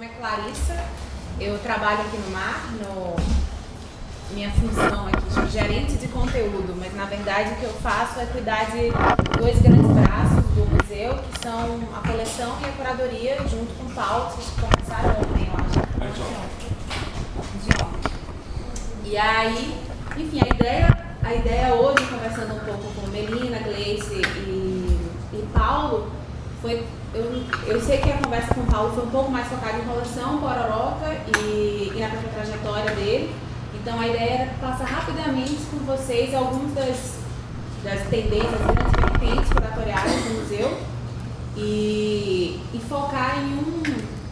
nome é Clarissa, eu trabalho aqui no MAR, minha função aqui de gerente de conteúdo, mas na verdade o que eu faço é cuidar de dois grandes braços do museu, que são a coleção e a curadoria, junto com pautas que começaram ontem, eu acho. E aí, enfim, a ideia hoje, conversando um pouco com Melina, Gleice e Paulo, foi... Eu sei que a conversa com o Paulo foi um pouco mais focada em coleção, Pororoca e na própria trajetória dele. Então a ideia era passar rapidamente com vocês algumas das tendências, grandes vertentes curatoriais do museu e focar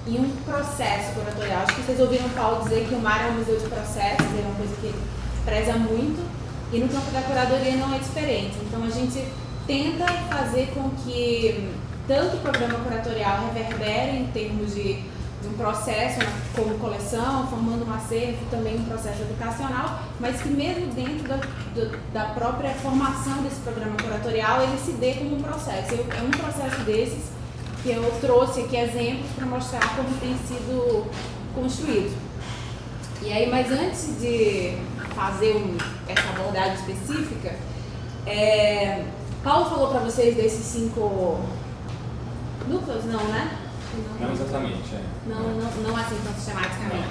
em um processo curatorial. Acho que vocês ouviram o Paulo dizer que o MAR é um museu de processos, é uma coisa que ele preza muito, e no campo da curadoria não é diferente. Então a gente tenta fazer com que tanto o programa curatorial reverbere em termos de um processo, como coleção, formando um acervo, também um processo educacional, mas que mesmo dentro da própria formação desse programa curatorial, ele se dê como um processo. É um processo desses que eu trouxe aqui exemplos para mostrar como tem sido construído. E aí, mas antes de fazer essa abordagem específica, Paulo falou para vocês desses 5 núcleos, não, né? Não exatamente, Não assim tão sistematicamente.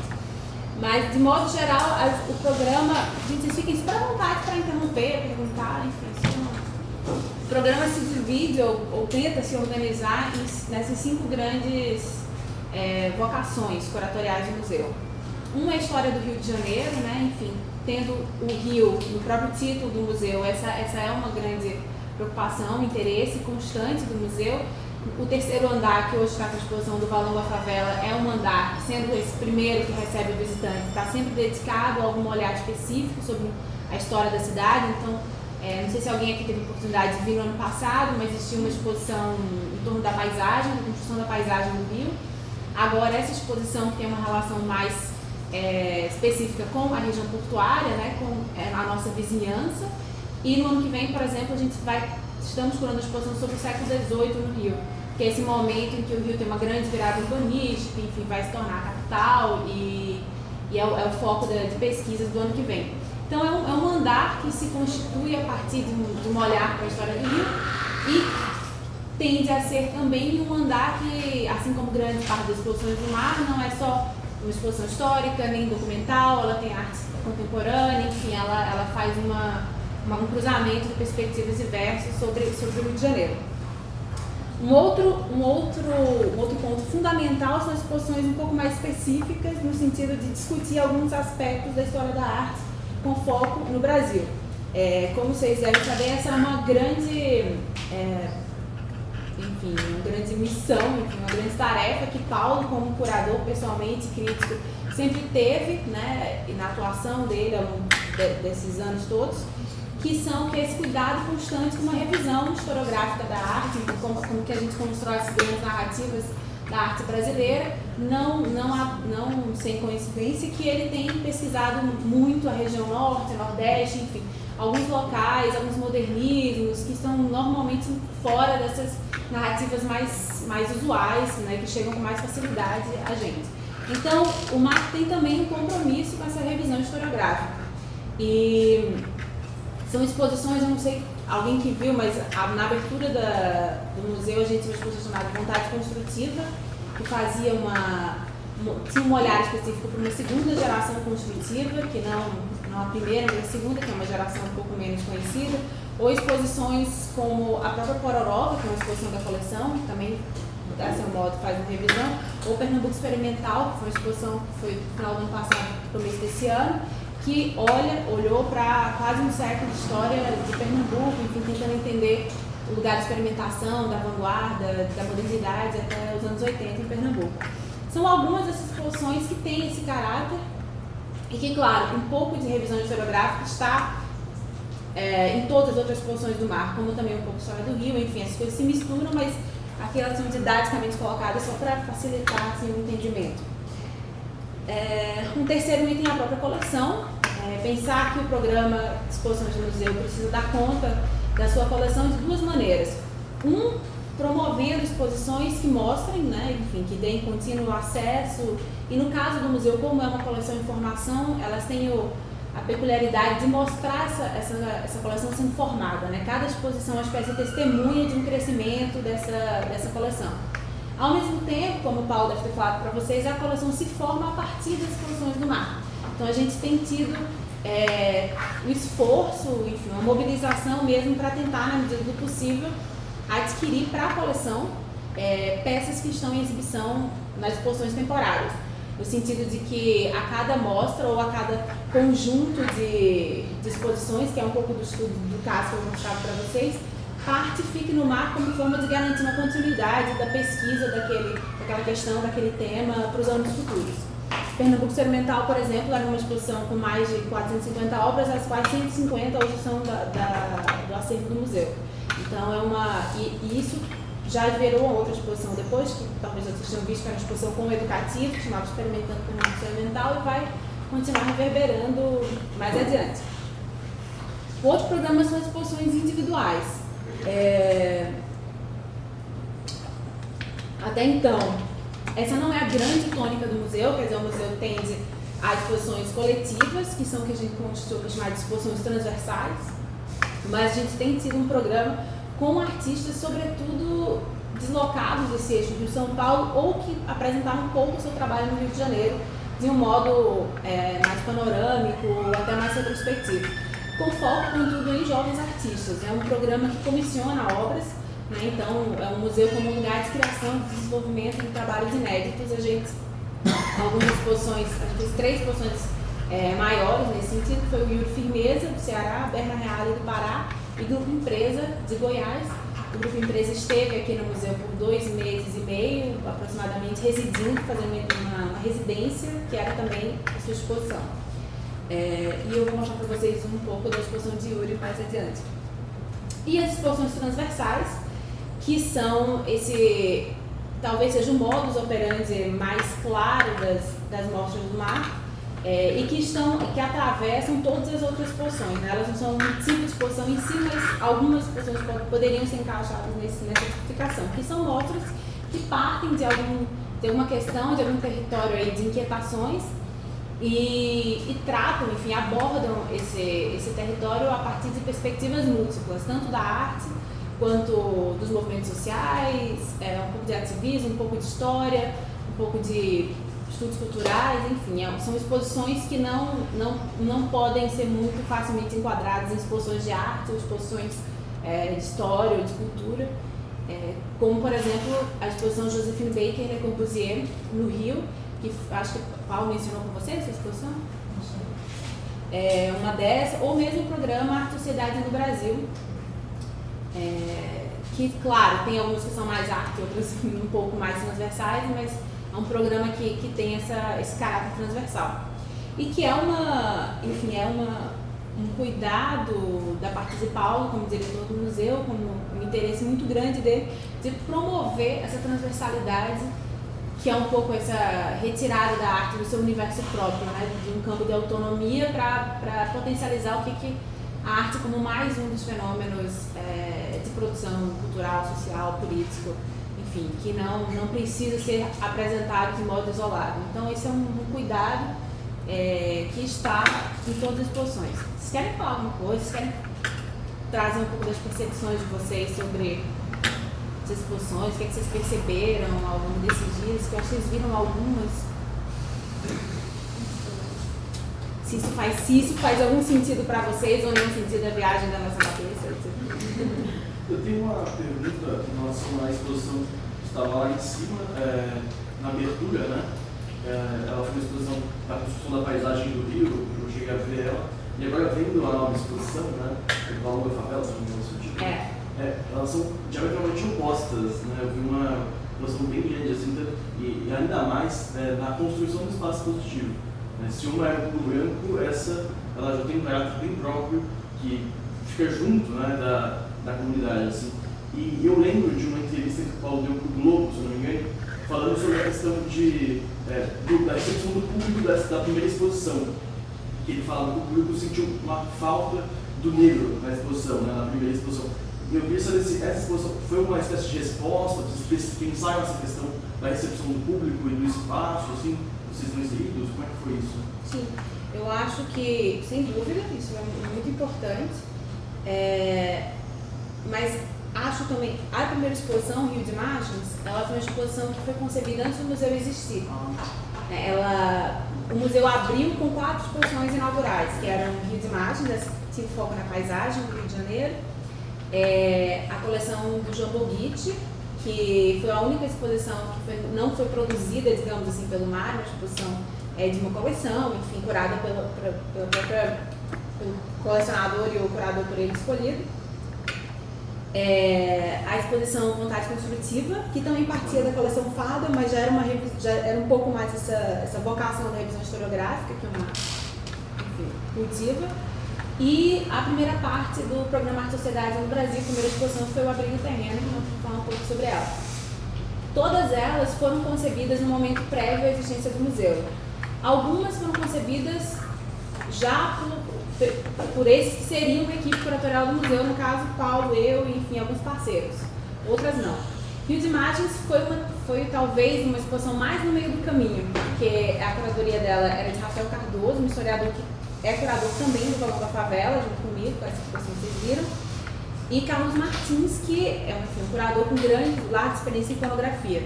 Mas, de modo geral, o programa, vocês fiquem super à vontade para interromper, perguntar, enfim. O programa se divide ou tenta se organizar nessas 5 grandes vocações curatoriais do museu. Uma é a história do Rio de Janeiro, né? Enfim, tendo o Rio no próprio título do museu, essa é uma grande preocupação, interesse constante do museu. O terceiro andar, que hoje está com a exposição do Valão da Favela, é um andar que, sendo esse primeiro que recebe o visitante, está sempre dedicado a algum olhar específico sobre a história da cidade. Então, não sei se alguém aqui teve a oportunidade de vir no ano passado, mas existia uma exposição em torno da paisagem, da construção da paisagem do Rio. Agora, essa exposição tem uma relação mais específica com a região portuária, né, com a nossa vizinhança. E no ano que vem, por exemplo, estamos curando a exposição sobre o século XVIII no Rio, que é esse momento em que o Rio tem uma grande virada urbanística, enfim, vai se tornar a capital e é o foco de pesquisas do ano que vem. Então é um andar que se constitui a partir de um olhar para a história do Rio e tende a ser também um andar que, assim como grande parte das exposições do MAR, não é só uma exposição histórica nem documental, ela tem arte contemporânea, enfim, ela faz um cruzamento de perspectivas diversas sobre o Rio de Janeiro. Um outro ponto fundamental são as exposições um pouco mais específicas, no sentido de discutir alguns aspectos da história da arte com foco no Brasil. Como vocês devem saber, essa é uma grande missão, uma grande tarefa que Paulo, como curador pessoalmente crítico, sempre teve, né, na atuação dele ao longo desses anos todos, que é esse cuidado constante com uma revisão historiográfica da arte, como que a gente constrói essas grandes narrativas da arte brasileira, não sem coincidência que ele tem pesquisado muito a região norte, nordeste, enfim, alguns locais, alguns modernismos que estão normalmente fora dessas narrativas mais usuais, né, que chegam com mais facilidade a gente. Então, o MAR tem também um compromisso com essa revisão historiográfica. E são exposições, eu não sei, alguém que viu, mas na abertura do museu a gente tinha uma exposição chamada Vontade Construtiva, que fazia tinha um olhar específico para uma segunda geração construtiva, que não a primeira, mas a segunda, que é uma geração um pouco menos conhecida, ou exposições como a própria Pororoca, que é uma exposição da coleção, que também, a seu modo, faz uma revisão, ou Pernambuco Experimental, que foi uma exposição que foi no final do ano passado, no começo desse ano, que olhou para quase um século de história de Pernambuco, enfim, tentando entender o lugar de experimentação, da vanguarda, da modernidade até os anos 80 em Pernambuco. São algumas dessas exposições que têm esse caráter e que, claro, um pouco de revisão historiográfica está em todas as outras exposições do MAR, como também um pouco de história do Rio, enfim, as coisas se misturam, mas aqui elas são didaticamente colocadas só para facilitar assim, o entendimento. Um terceiro item é a própria coleção. Pensar que o programa de exposições do museu precisa dar conta da sua coleção de duas maneiras. promovendo exposições que mostrem, né, enfim, que deem contínuo acesso. E no caso do museu, como é uma coleção de informação, elas têm a peculiaridade de mostrar essa coleção sendo formada, né? Cada exposição é uma espécie de testemunha de um crescimento dessa coleção. Ao mesmo tempo, como o Paulo deve ter falado para vocês, a coleção se forma a partir das exposições do mar. Então a gente tem tido o esforço, enfim, uma mobilização mesmo para tentar, na medida do possível, adquirir para a coleção peças que estão em exibição nas exposições temporárias. No sentido de que a cada mostra ou a cada conjunto de exposições, que é um pouco do estudo do caso que eu mostrava para vocês, parte fique no mar como forma de garantir uma continuidade da pesquisa daquela questão, daquele tema para os anos futuros. Pernambuco Experimental, por exemplo, era uma exposição com mais de 450 obras, as quais 150 hoje são do acervo do museu. Então e isso já virou uma outra exposição depois, que talvez vocês tenham visto, que era uma exposição com o educativo, que chamava Experimentando Pernambuco Experimental, e vai continuar reverberando mais adiante. O outro programa são as exposições individuais. Até então, essa não é a grande tônica do museu, quer dizer, o museu tende a exposições coletivas, que são o que a gente costuma chamar de exposições transversais, mas a gente tem tido um programa com artistas, sobretudo deslocados desse eixo de São Paulo, ou que apresentaram um pouco o seu trabalho no Rio de Janeiro, de um modo mais panorâmico, ou até mais retrospectivo. Com foco, contudo, em jovens artistas. É um programa que comissiona obras, né? Então é um museu como um lugar de criação, de desenvolvimento de trabalhos inéditos. Algumas exposições, a gente fez 3 exposições maiores nesse sentido, que foi o Yuri Firmeza, do Ceará, Berna Reale, do Pará, e Grupo Empresa, de Goiás. O Grupo Empresa esteve aqui no museu por 2 meses e meio, aproximadamente, residindo, fazendo uma residência, que era também a sua exposição. E eu vou mostrar para vocês um pouco da exposição de Yuri mais adiante. E as exposições transversais, que são talvez seja o modus operandi mais claro das mostras do mar, e que atravessam todas as outras exposições, né? Elas não são um tipo de exposição em si, mas algumas exposições poderiam ser encaixadas nessa explicação, que são mostras que partem de alguma questão, de algum território aí de inquietações e tratam, enfim, abordam esse território a partir de perspectivas múltiplas, tanto da arte quanto dos movimentos sociais, um pouco de ativismo, um pouco de história, um pouco de estudos culturais, enfim, são exposições que não podem ser muito facilmente enquadradas em exposições de arte ou exposições de história ou de cultura, como, por exemplo, a exposição Josephine Baker Le Corbusier, no Rio, que acho que o Paulo mencionou com vocês essa exposição. Uma dessas, ou mesmo o programa Arte e Sociedade no Brasil, que, claro, tem alguns que são mais arte, outros um pouco mais transversais, mas é um programa que tem esse caráter transversal. E que um cuidado da parte de Paulo, como diretor do museu, como um interesse muito grande dele, de promover essa transversalidade, que é um pouco essa retirada da arte do seu universo próprio, né, de um campo de autonomia para potencializar o que a arte como mais um dos fenômenos de produção cultural, social, político, enfim, que não precisa ser apresentado de modo isolado. Então esse é um cuidado que está em todas as exposições. Vocês querem falar alguma coisa? Vocês querem trazer um pouco das percepções de vocês sobre as exposições? O que vocês perceberam ao longo desses dias? Que eu acho que vocês viram algumas. Se isso faz algum sentido para vocês ou não sentido da viagem da nossa cabeça. Eu tenho uma pergunta em relação à exposição que estava lá em cima, na abertura, né? Ela foi uma exposição da construção da paisagem do Rio, eu cheguei a ver ela, e agora vendo a nova exposição, né? O Valor da Favela, se não me engano, o título, elas são diametralmente opostas, né? Eu vi uma exposição bem grande, assim, e ainda mais na construção do espaço positivo. Se uma é um tubo branco, ela já tem um caráter bem próprio, que fica junto, né, da comunidade, assim. E eu lembro de uma entrevista que o Paulo deu para o Globo, se não me engano, falando sobre a questão da recepção do público da primeira exposição. Que ele falava que o público sentiu uma falta do negro na exposição, né, na primeira exposição. eu queria saber se essa exposição foi uma espécie de resposta, vocês pensaram nessa questão da recepção do público e do espaço, assim, vocês estão inseridos, como é que foi isso? Sim, eu acho que, sem dúvida, isso é muito importante, mas acho também, a primeira exposição, Rio de Imagens, ela foi uma exposição que foi concebida antes do museu existir. O museu abriu com 4 exposições inaugurais, que eram Rio de Imagens, tinha foco na paisagem do Rio de Janeiro, a coleção do João Boguitti, que foi a única exposição que não foi produzida, digamos assim, pelo MAR, uma exposição de uma coleção, enfim, curada pelo colecionador e o curador por ele escolhido. A exposição Vontade Construtiva, que também partia da coleção Fada, mas já era um pouco mais essa vocação da revisão historiográfica, que é uma, enfim, cultiva. E a primeira parte do programa Arte e Sociedade no Brasil, a primeira exposição foi o Abrigo Terreno, que nós vamos falar um pouco sobre ela. Todas elas foram concebidas no momento prévio à existência do museu. Algumas foram concebidas já por esses que seriam uma equipe curatorial do museu, no caso Paulo, eu e enfim alguns parceiros. Outras não. Rio de Imagens foi talvez uma exposição mais no meio do caminho, porque a curadoria dela era de Rafael Cardoso, um historiador que é curador também do Valão da Favela, junto comigo, com essa exposição que vocês viram, e Carlos Martins, que é um curador com larga experiência em iconografia.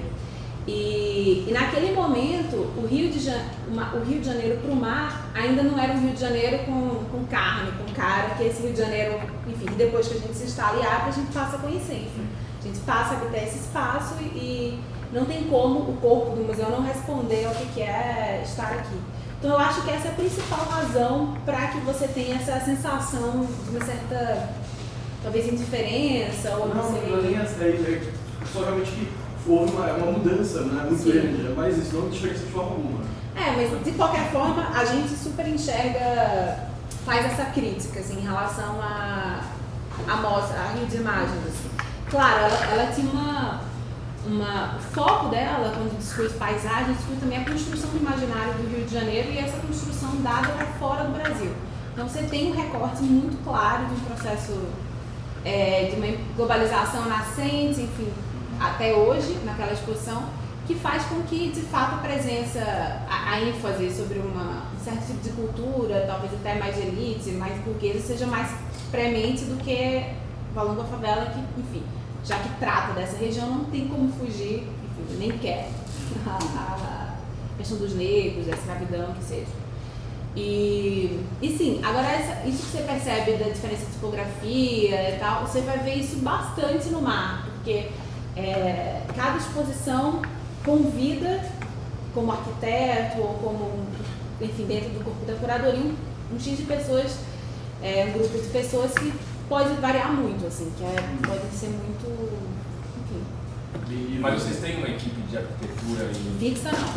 E naquele momento, o Rio de Janeiro para o mar ainda não era um Rio de Janeiro com carne, com cara, que é esse Rio de Janeiro, enfim, depois que a gente se instala e abre, a gente passa a conhecer. Enfim. A gente passa a habitar esse espaço e não tem como o corpo do museu não responder ao que é estar aqui. Então eu acho que essa é a principal razão para que você tenha essa sensação de uma certa, talvez, indiferença ou não sei. Só realmente que houve uma mudança, né, muito grande, mas isso não diferença de forma alguma. Mas de qualquer forma a gente super enxerga, faz essa crítica assim, em relação à mostra, a Rio de Imagens. Assim. Claro, ela tinha o foco dela, quando discute paisagem, discute também a construção do imaginário do Rio de Janeiro e essa construção dada para fora do Brasil. Então você tem um recorte muito claro de um processo de uma globalização nascente, enfim, até hoje, naquela exposição, que faz com que, de fato, a presença, a ênfase sobre um certo tipo de cultura, talvez até mais de elite, mais burguesa, seja mais premente do que Valão da Favela, que, enfim, já que trata dessa região, não tem como fugir, enfim, nem quer, a questão dos negros, da escravidão, que seja. E sim, agora isso que você percebe da diferença de tipografia e tal, você vai ver isso bastante no mar, porque cada exposição convida, como arquiteto ou como, enfim, dentro do corpo da curadoria, um X de pessoas, um grupo de pessoas que pode variar muito, assim, que pode ser muito, enfim. Mas vocês têm uma equipe de arquitetura e... Fixa não.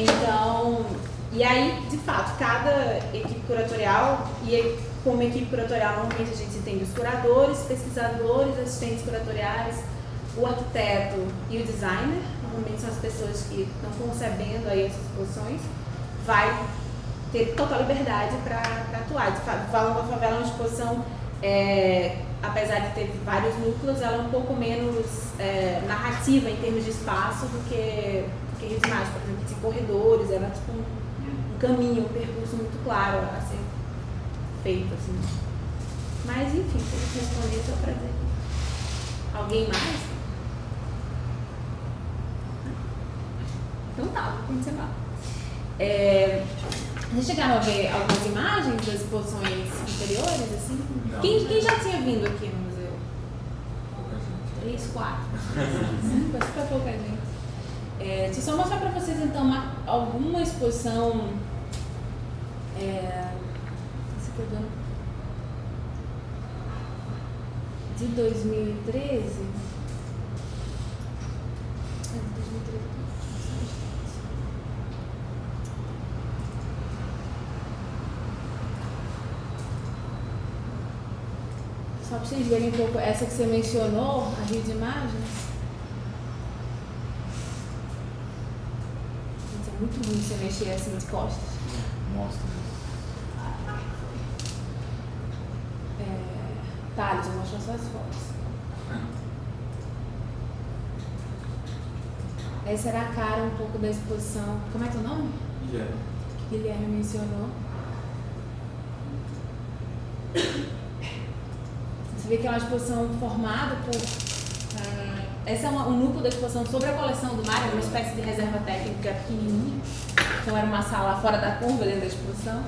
Então, e aí, de fato, cada equipe curatorial, e como equipe curatorial, normalmente a gente entende os curadores, pesquisadores, assistentes curatoriais, o arquiteto e o designer, normalmente são as pessoas que estão concebendo aí essas exposições, vai ter total liberdade para atuar. De fato, Valão da Favela é uma exposição, apesar de ter vários núcleos, ela é um pouco menos narrativa em termos de espaço do que Rio de Imagens, por exemplo, tem corredores, ela é tipo um caminho, um percurso muito claro a ser feito, assim. Mas enfim, se eu responder, é um prazer. Alguém mais? Então tá, vou continuar. Vocês chegaram a ver algumas imagens das exposições anteriores, assim? Não. Quem já tinha vindo aqui no museu? 3, 4, 5, é super pouca gente. Deixa eu só mostrar para vocês então alguma exposição. Esse aqui é do ano de 2013. Só para vocês verem um pouco essa que você mencionou, a Rio de Imagens. Gente, é muito ruim você mexer assim de costas. Mostra. detalhes, eu vou mostrar só as fotos. Essa era a cara um pouco da exposição. Como é teu nome? Guilherme. Que Guilherme mencionou. Você vê que é uma exposição formada por... esse é um núcleo da exposição sobre a coleção do Mário, uma espécie de reserva técnica pequenininha. Então era uma sala fora da curva dentro da exposição.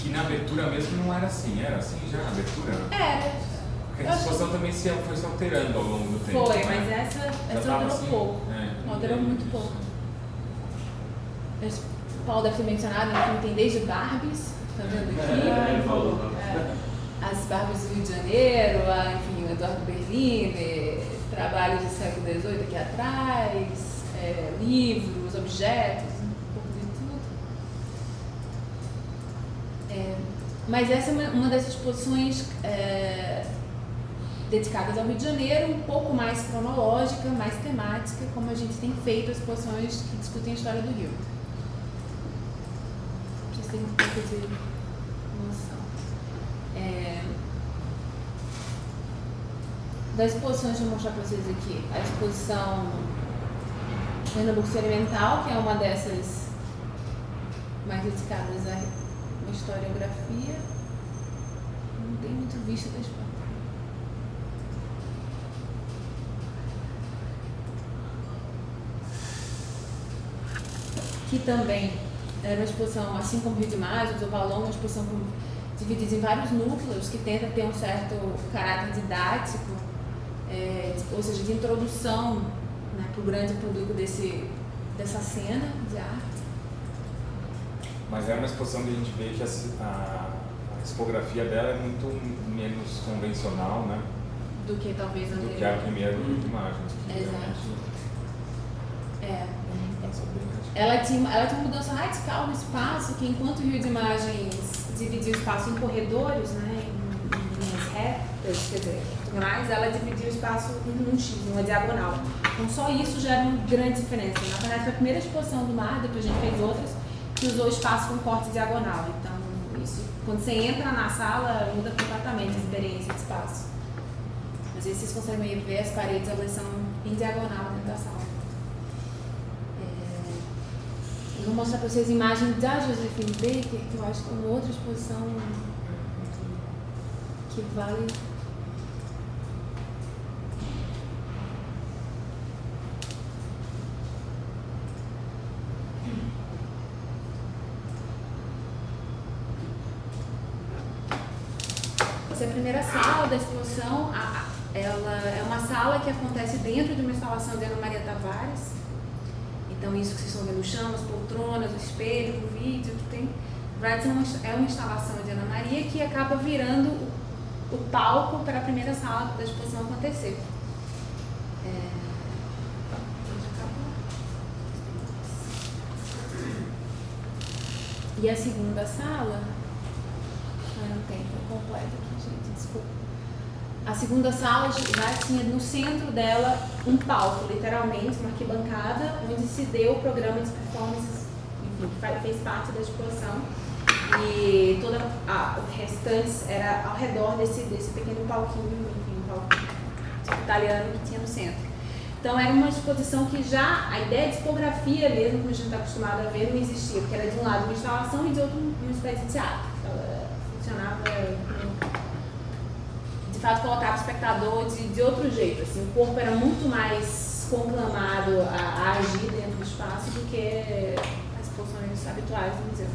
Que na abertura mesmo não era assim já na abertura? Era. Porque a exposição também foi se alterando ao longo do tempo. Foi, né? mas essa alterou assim, pouco. Alterou muito pouco. O Paulo deve ter mencionado, enfim, tem desde Barbies, tá vendo aqui? Ele falou. As Barbies do Rio de Janeiro, enfim, o Eduardo Berliner, trabalhos do século XVIII aqui atrás, livros, objetos, um pouco de tudo. Mas essa é uma das exposições dedicadas ao Rio de Janeiro, um pouco mais cronológica, mais temática, como a gente tem feito exposições que discutem a história do Rio. Vocês têm um pouco de noção. Das exposições, deixa eu mostrar para vocês aqui. A exposição Pernambuco Experimental, que é uma dessas mais dedicadas a uma historiografia. Não tem muito vista da exposição. Que também era uma exposição, assim como o Rio de Imagens, o Valon, uma exposição dividida em vários núcleos, que tenta ter um certo caráter didático, ou seja, de introdução, né, para o grande público dessa cena de arte. Mas é uma exposição que a gente vê que a expografia dela é muito menos convencional, né? Do que talvez do que a primeira do Rio de Imagens. Exato. Ela tinha uma mudança radical no espaço, que enquanto o Rio de Imagens dividia o espaço em corredores, né, em linhas retas, quer dizer, mas ela dividia o espaço num X, numa diagonal. Então só isso já era uma grande diferença. Na verdade, foi a primeira exposição do Mar, depois a gente fez outras, que usou o espaço com corte diagonal. Então, isso, quando você entra na sala, muda completamente a experiência de espaço. Às vezes vocês conseguem ver as paredes, elas são em diagonal dentro da sala. Eu vou mostrar para vocês imagens da Josephine Baker, que eu acho que é uma outra exposição que vale. Essa é a primeira sala da exposição. Ela é uma sala que acontece dentro de uma instalação de Ana Maria Tavares. Então, isso que vocês estão vendo no chão, as poltronas, o espelho, o vídeo, que tem. Na verdade, é uma instalação de Ana Maria que acaba virando o palco para a primeira sala da exposição acontecer. E a segunda sala. Não tem completo aqui, gente, desculpa. A segunda sala já tinha no centro dela um palco, literalmente, uma arquibancada, onde se deu o programa de performances, enfim, que fez parte da exposição. E toda o restante era ao redor desse pequeno palquinho, enfim, um palco italiano que tinha no centro. Então era uma exposição que já, a ideia de tipografia mesmo, como a gente está acostumado a ver, não existia, porque era de um lado uma instalação e de outro uma espécie de teatro. Ela funcionava, de fato, colocava o espectador de outro jeito. Assim, o corpo era muito mais conclamado a agir dentro do espaço do que as exposições habituais do museu.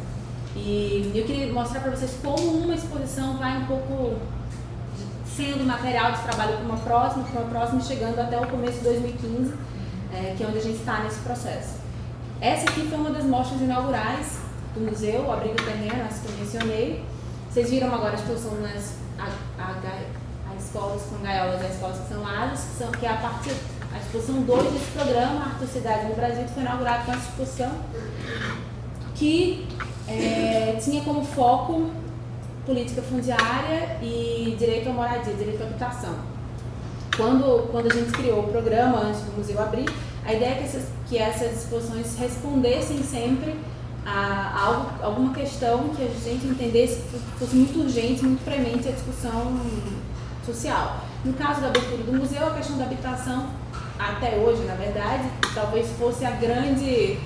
E eu queria mostrar para vocês como uma exposição vai um pouco sendo material de trabalho para uma próxima, chegando até o começo de 2015, que é onde a gente está nesse processo. Essa aqui foi uma das mostras inaugurais do museu, o Abrigo Terreno, as que eu mencionei. Vocês viram agora a exposição nas escolas com gaiolas, as escolas que são ágeis, que é a exposição 2 desse programa, Arte Cidade no Brasil, que foi inaugurado com essa exposição, que tinha como foco política fundiária e direito à moradia, direito à habitação. Quando a gente criou o programa, antes do museu abrir, a ideia é que essas exposições respondessem sempre a alguma questão que a gente entendesse que fosse muito urgente, muito premente a discussão social. No caso da abertura do museu, a questão da habitação, até hoje, na verdade, talvez fosse a grande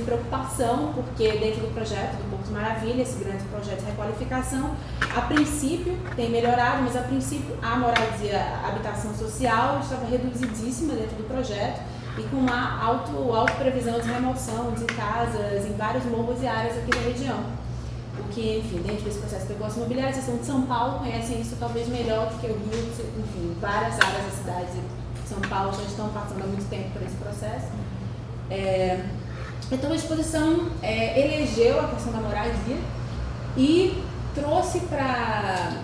preocupação, porque dentro do projeto do Porto Maravilha, esse grande projeto de requalificação, a princípio tem melhorado, mas a princípio a moradia, a habitação social estava reduzidíssima dentro do projeto e com uma alta previsão de remoção de casas em vários morros e áreas aqui da região. O que, enfim, dentro desse processo de especulação imobiliária, a seção de São Paulo conhecem isso talvez melhor do que o Rio, enfim, várias áreas da cidade de São Paulo já estão passando há muito tempo por esse processo. Então a exposição elegeu a questão da moradia e trouxe para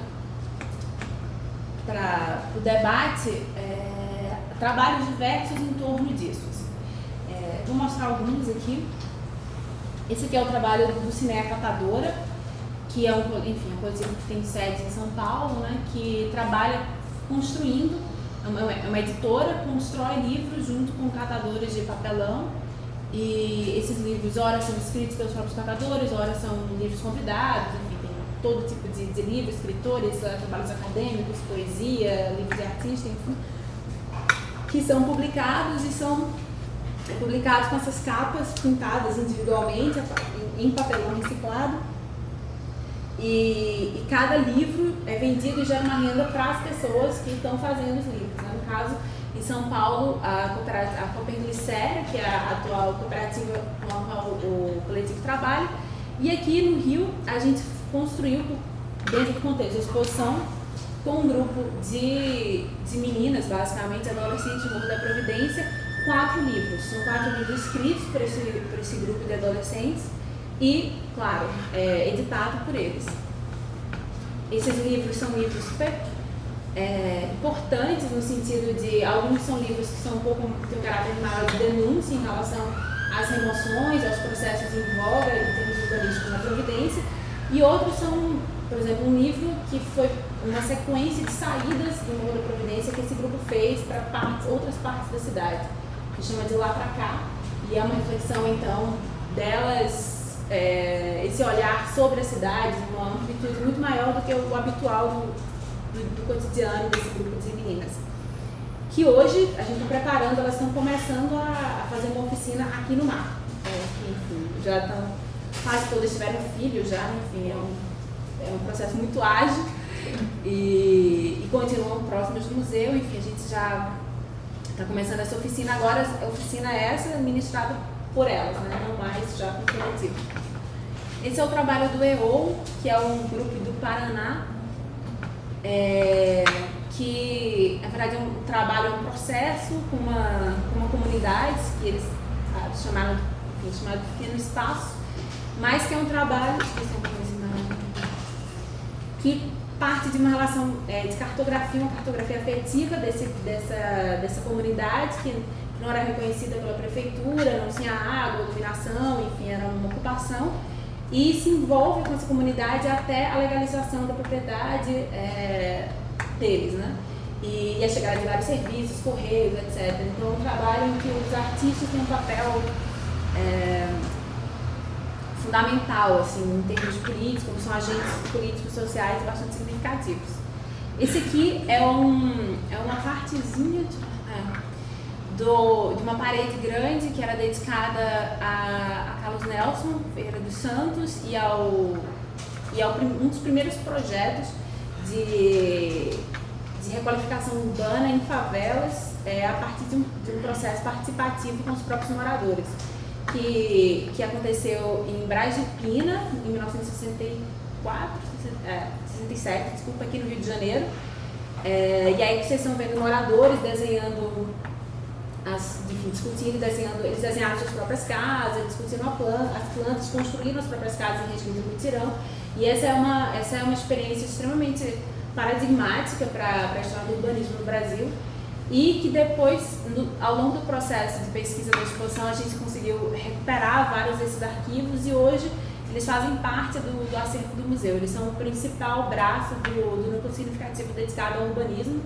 o debate trabalhos diversos em torno disso. Vou mostrar alguns aqui. Esse aqui é o trabalho do Cineia Catadora, que é um coletivo que tem sede em São Paulo, né, que trabalha construindo, é uma editora, constrói livros junto com catadores de papelão. E esses livros, ora são escritos pelos próprios catadores, ora são livros convidados, enfim, tem todo tipo de livros, escritores, trabalhos acadêmicos, poesia, livros de artista, enfim, que são publicados e são publicados com essas capas pintadas individualmente, em papelão reciclado. E cada livro é vendido e gera uma renda para as pessoas que estão fazendo os livros, né? No caso, em São Paulo, a Cooperativa Glicéria, que é a atual cooperativa com a qual o coletivo trabalha, e aqui no Rio a gente construiu, dentro do contexto da exposição, com um grupo de meninas, basicamente, adolescentes de Morro da Providência, 4 livros. São 4 livros escritos por esse grupo de adolescentes e, claro, editados por eles. Esses livros são livros super importantes no sentido de, alguns são livros que são têm um caráter maior de denúncia em relação às remoções, aos processos em voga em termos urbanísticos na Providência, e outros são, por exemplo, um livro que foi uma sequência de saídas do Morro da Providência que esse grupo fez para outras partes da cidade, que chama De Lá Pra Cá, e é uma reflexão, então, delas, esse olhar sobre a cidade, uma amplitude muito maior do que o habitual do cotidiano desse grupo de meninas. Que hoje a gente está preparando, elas estão começando a fazer uma oficina aqui no mar. Enfim, já estão, quase todas tiveram filhos já, enfim, é um processo muito ágil e continuam próximos do museu, enfim, a gente já está começando essa oficina agora, a oficina essa ministrada por elas, né, não mais já com o coletivo. Esse é o trabalho do EO, que é um grupo do Paraná, que na verdade é um trabalho, um processo com uma comunidade que eles chamaram de Pequeno Espaço, mas que é um trabalho que parte de uma relação de cartografia, uma cartografia afetiva dessa comunidade que não era reconhecida pela prefeitura, não tinha água, iluminação, enfim, era uma ocupação, e se envolve com essa comunidade até a legalização da propriedade deles, né? E a chegada de vários serviços, correios, etc. Então, é um trabalho em que os artistas têm um papel fundamental, assim, em termos políticos, como são agentes políticos sociais bastante significativos. Esse aqui é uma partezinha de uma parede grande que era dedicada a Carlos Nelson Ferreira dos Santos e um dos primeiros projetos de requalificação urbana em favelas a partir de um processo participativo com os próprios moradores, que aconteceu em Braz de Pina, em 1967, desculpa, aqui no Rio de Janeiro. E aí vocês estão vendo moradores desenhando, discutindo e desenhando, eles desenharam suas próprias casas, discutiram as plantas, construíram as próprias casas em regime de mutirão. E essa é uma experiência extremamente paradigmática para a história do urbanismo no Brasil, e que depois, ao longo do processo de pesquisa da exposição, a gente conseguiu recuperar vários desses arquivos e hoje eles fazem parte do acervo do museu. Eles são o principal braço do núcleo significativo dedicado ao urbanismo,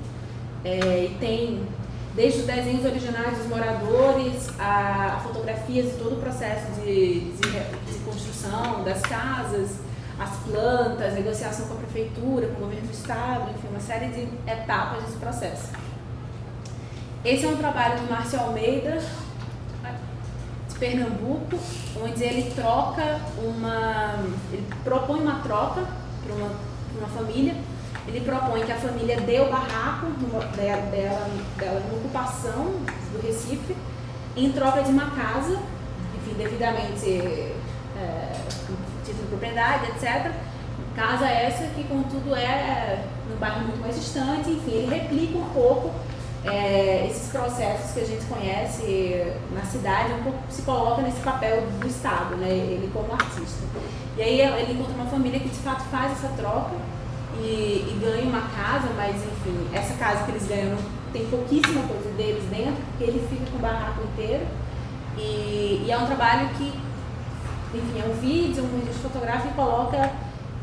e tem desde os desenhos originais dos moradores, a fotografias de todo o processo de construção das casas, as plantas, negociação com a prefeitura, com o governo do estado, enfim, uma série de etapas desse processo. Esse é um trabalho do Márcio Almeida, de Pernambuco, onde ele propõe uma troca para uma família. Ele propõe que a família dê o barraco dela numa ocupação do Recife, em troca de uma casa, enfim, devidamente título de propriedade, etc. Casa essa que, contudo, é num bairro muito mais distante. Enfim, ele replica um pouco esses processos que a gente conhece na cidade, um pouco se coloca nesse papel do Estado, né, ele como artista. E aí ele encontra uma família que de fato faz essa troca e ganha uma casa, mas enfim, essa casa que eles ganham tem pouquíssima coisa deles dentro, porque ele fica com o barraco inteiro. E é um trabalho que, enfim, é um vídeo fotográfico que coloca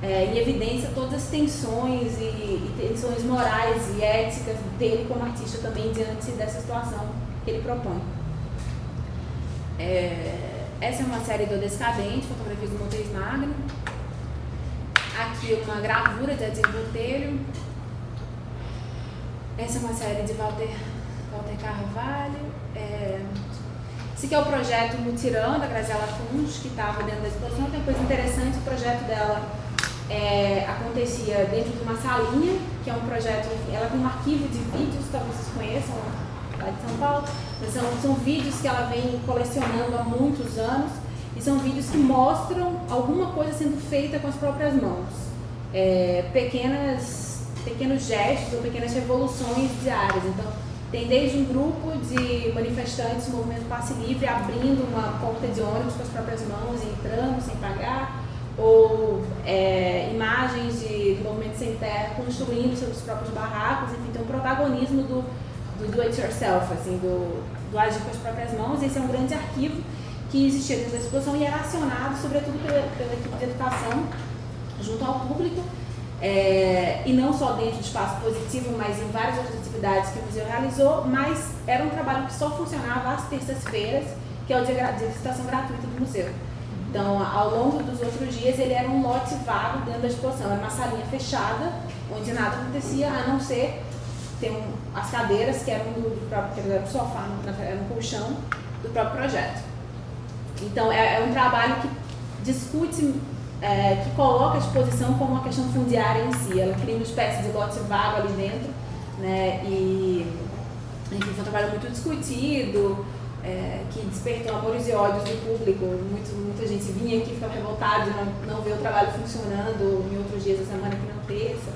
em evidência todas as tensões e tensões morais e éticas dele como artista também diante dessa situação que ele propõe. Essa é uma série do Descadente, fotografias do Montes Magno. Aqui uma gravura de Adir Botelho. Essa é uma série de Walter Carvalho. Esse aqui é o projeto Mutirão, da Graziela Kunz, que estava dentro da exposição. Tem uma coisa interessante, o projeto dela acontecia dentro de uma salinha, que é um projeto, ela tem um arquivo de vídeos, talvez vocês conheçam, lá de São Paulo. São vídeos que ela vem colecionando há muitos anos, e são vídeos que mostram alguma coisa sendo feita com as próprias mãos. Pequenos gestos ou pequenas revoluções diárias. Então, tem desde um grupo de manifestantes do movimento Passe Livre abrindo uma porta de ônibus com as próprias mãos e entrando sem pagar, ou imagens do movimento Sem Terra construindo seus próprios barracos. Enfim, tem um protagonismo do do it yourself, assim, do agir com as próprias mãos. Esse é um grande arquivo que existia dentro da exposição e era acionado, sobretudo, pela equipe de educação junto ao público, e não só dentro do espaço positivo, mas em várias outras atividades que o museu realizou, mas era um trabalho que só funcionava às terças-feiras, que é o dia de visitação gratuita do museu. Então, ao longo dos outros dias, ele era um lote vago dentro da exposição, era uma salinha fechada, onde nada acontecia, a não ser ter as cadeiras, que eram do próprio, que era do sofá, era um colchão do próprio projeto. Então, é um trabalho que discute, que coloca a exposição como uma questão fundiária em si. Ela cria uma espécie de lote vago ali dentro, né? E, enfim, foi um trabalho muito discutido, que despertou amores e ódios do público. Muita gente vinha aqui e ficava revoltada de não ver o trabalho funcionando em outros dias da semana que não terça.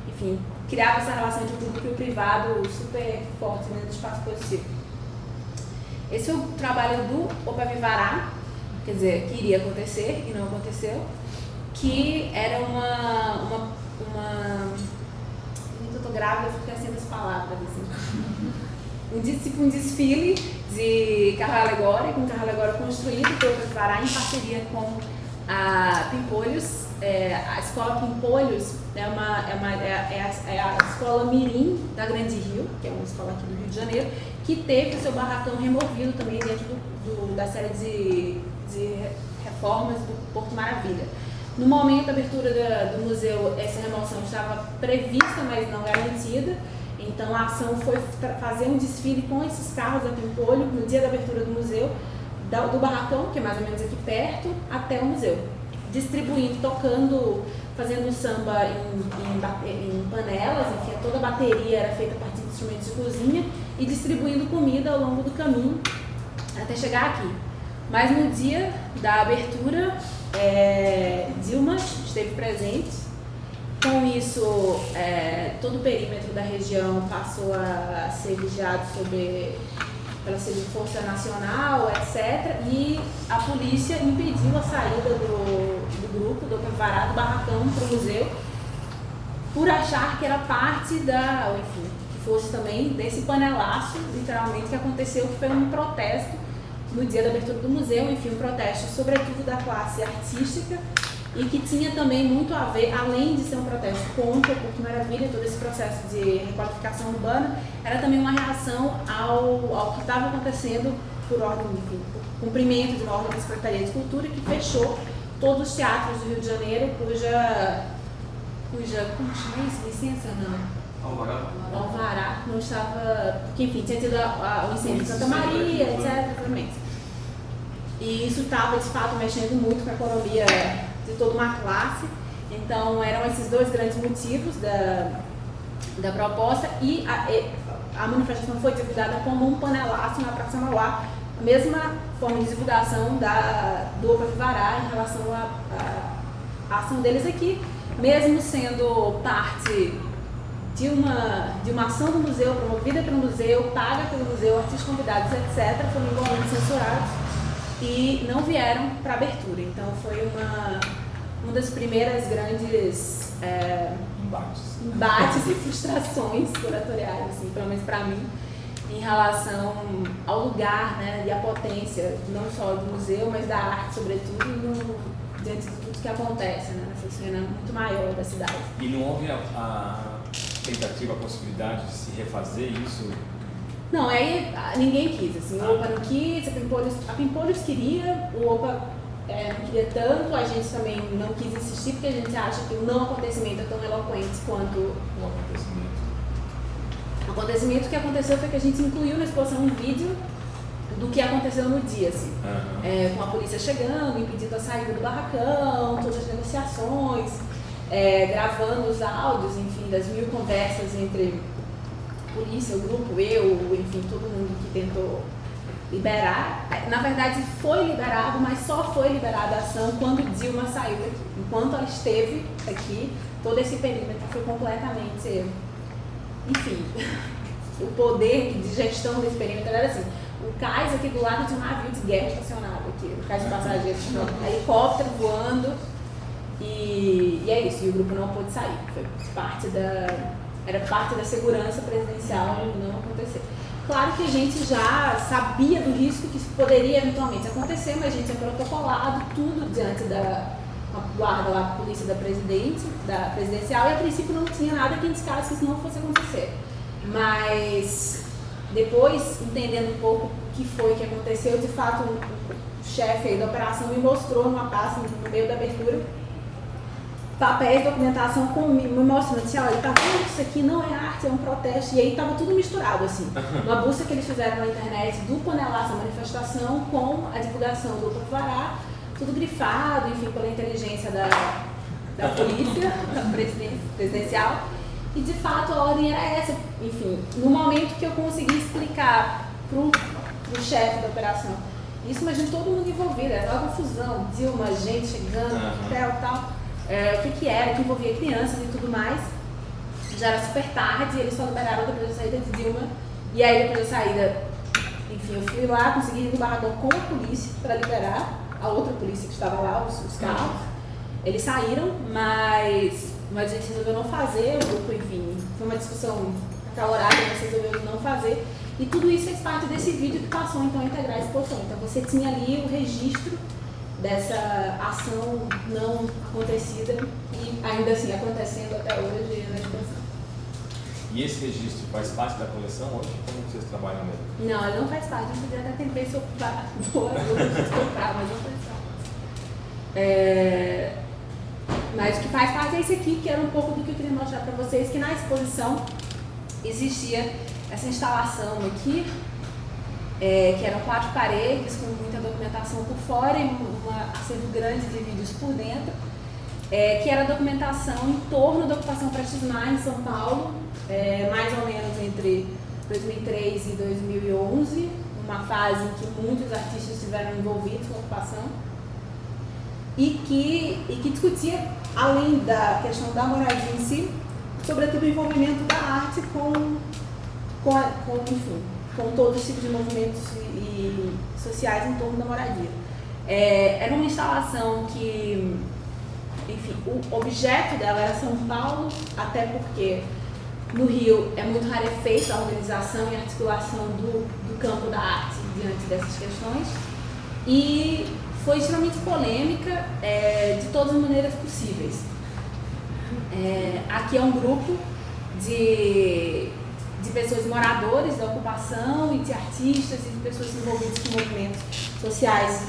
Enfim, criava essa relação entre o público e o privado super forte, né, do espaço positivo. Esse é o trabalho do Opa Vivará, quer dizer, que iria acontecer e não aconteceu, que era uma eu tô grávida, eu fico esquecendo as palavras, assim. Um desfile de carro alegórico, um carro alegórico construído pelo Opa Vivará em parceria com a Pimpolhos. A escola Pimpolhos é a escola mirim da Grande Rio, que é uma escola aqui do Rio de Janeiro, que teve o seu barracão removido também dentro da série de reformas do Porto Maravilha. No momento da abertura do museu, essa remoção estava prevista, mas não garantida. Então a ação foi fazer um desfile com esses carros da Pimpolho no dia da abertura do museu, do barracão, que é mais ou menos aqui perto, até o museu, distribuindo, tocando, fazendo samba em panelas, enfim, toda a bateria era feita a partir de instrumentos de cozinha e distribuindo comida ao longo do caminho até chegar aqui. Mas no dia da abertura, Dilma esteve presente. Com isso, todo o perímetro da região passou a ser vigiado pela Força Nacional, etc. E a polícia impediu a saída do grupo, do Opa Vivará, do barracão para o museu, por achar que era parte enfim, que fosse também desse panelaço, literalmente, que aconteceu, que foi um protesto no dia da abertura do museu, enfim, um protesto sobretudo da classe artística, e que tinha também muito a ver, além de ser um protesto contra o Porto Maravilha, todo esse processo de requalificação urbana, era também uma reação ao que estava acontecendo por ordem, enfim, por cumprimento de uma ordem da Secretaria de Cultura, que fechou todos os teatros do Rio de Janeiro, cuja como chama isso? Licença, não? Alvará não estava, porque enfim, tinha tido o incêndio de Santa Maria, etc. Exatamente. E isso estava, de fato, mexendo muito com a economia de toda uma classe. Então, eram esses dois grandes motivos da proposta, e a manifestação foi divulgada como um panelaço na Praça Mauá, a mesma forma de divulgação do Opa Vivará em relação à ação deles aqui, mesmo sendo parte de uma ação do museu, promovida pelo museu, paga pelo museu, artistas convidados, etc., foram igualmente censurados e não vieram para abertura. Então foi uma das primeiras grandes embates e frustrações curatoriais, assim, pelo menos para mim, em relação ao lugar, né, e a potência não só do museu, mas da arte, sobretudo, diante de tudo que acontece, né, nessa cena muito maior da cidade. E não houve a tentativa, a possibilidade de se refazer isso? Não, aí ninguém quis, assim, o Opa não quis, a Pimpolhos queria, o Opa não queria tanto, a gente também não quis insistir, porque a gente acha que o não acontecimento é tão eloquente quanto o acontecimento. O acontecimento que aconteceu foi que a gente incluiu na exposição um vídeo do que aconteceu no dia, assim, com a polícia chegando, impedindo a saída do barracão, todas as negociações, gravando os áudios, enfim, das 1000 conversas entre polícia, o grupo, eu, enfim, todo mundo que tentou liberar. Na verdade, foi liberado, mas só foi liberada a ação quando Dilma saiu daqui. Enquanto ela esteve aqui, todo esse perímetro foi completamente... Enfim, o poder de gestão desse perímetro era assim. O cais aqui do lado de um navio de guerra estacionado aqui, o cais de passageiros, helicóptero voando, e é isso, e o grupo não pôde sair. Foi era parte da segurança presidencial não acontecer. Claro que a gente já sabia do risco que isso poderia eventualmente acontecer, mas a gente tinha protocolado tudo diante da guarda lá, a polícia da presidencial, e a princípio não tinha nada que indicasse que isso não fosse acontecer. Mas depois, entendendo um pouco o que foi que aconteceu, de fato o chefe aí da operação me mostrou numa pasta no meio da abertura papéis, documentação me mostrando assim, olha, tá vendo, isso aqui não é arte, é um protesto, e aí tava tudo misturado, assim, uma busca que eles fizeram na internet do panelaço da manifestação com a divulgação do Opa Vivará, tudo grifado, enfim, pela inteligência da polícia, da presidencial, e de fato a ordem era essa, enfim, no momento que eu consegui explicar pro chefe da operação, isso, imagina todo mundo envolvido, era uma confusão, Dilma, gente chegando, hotel e tal, o que era, que envolvia crianças e tudo mais. Já era super tarde, eles só liberaram depois da saída de Dilma. E aí depois da saída, enfim, eu fui lá, consegui ir no barracão com a polícia para liberar a outra polícia que estava lá, os carros. Eles saíram, mas a gente resolveu não fazer, o grupo, enfim, foi uma discussão acalorada, mas resolveu não fazer. E tudo isso fez parte desse vídeo que passou então a integrar a exposição. Então você tinha ali o registro dessa ação não acontecida e ainda assim acontecendo até hoje na exposição. E esse registro faz parte da coleção hoje? Como vocês trabalham nele? Não, ele não faz parte. A gente podia até tentar se ocupar do comprar, mas não faz parte. Mas o que faz parte é esse aqui, que era um pouco do que eu queria mostrar para vocês, que na exposição existia essa instalação aqui, que eram 4 paredes com muita documentação por fora e um acervo grande de vídeos por dentro, que era documentação em torno da ocupação praxismar em São Paulo, mais ou menos entre 2003 e 2011, uma fase em que muitos artistas estiveram envolvidos com a ocupação, e que discutia, além da questão da moradia em si, sobretudo o envolvimento da arte com todos os tipos de movimentos e sociais em torno da moradia. Era uma instalação que, enfim, o objeto dela era São Paulo, até porque no Rio é muito rarefeita a organização e a articulação do campo da arte diante dessas questões, e foi extremamente polêmica de todas as maneiras possíveis. Aqui é um grupo de de pessoas moradores da ocupação e de artistas e de pessoas envolvidas com movimentos sociais,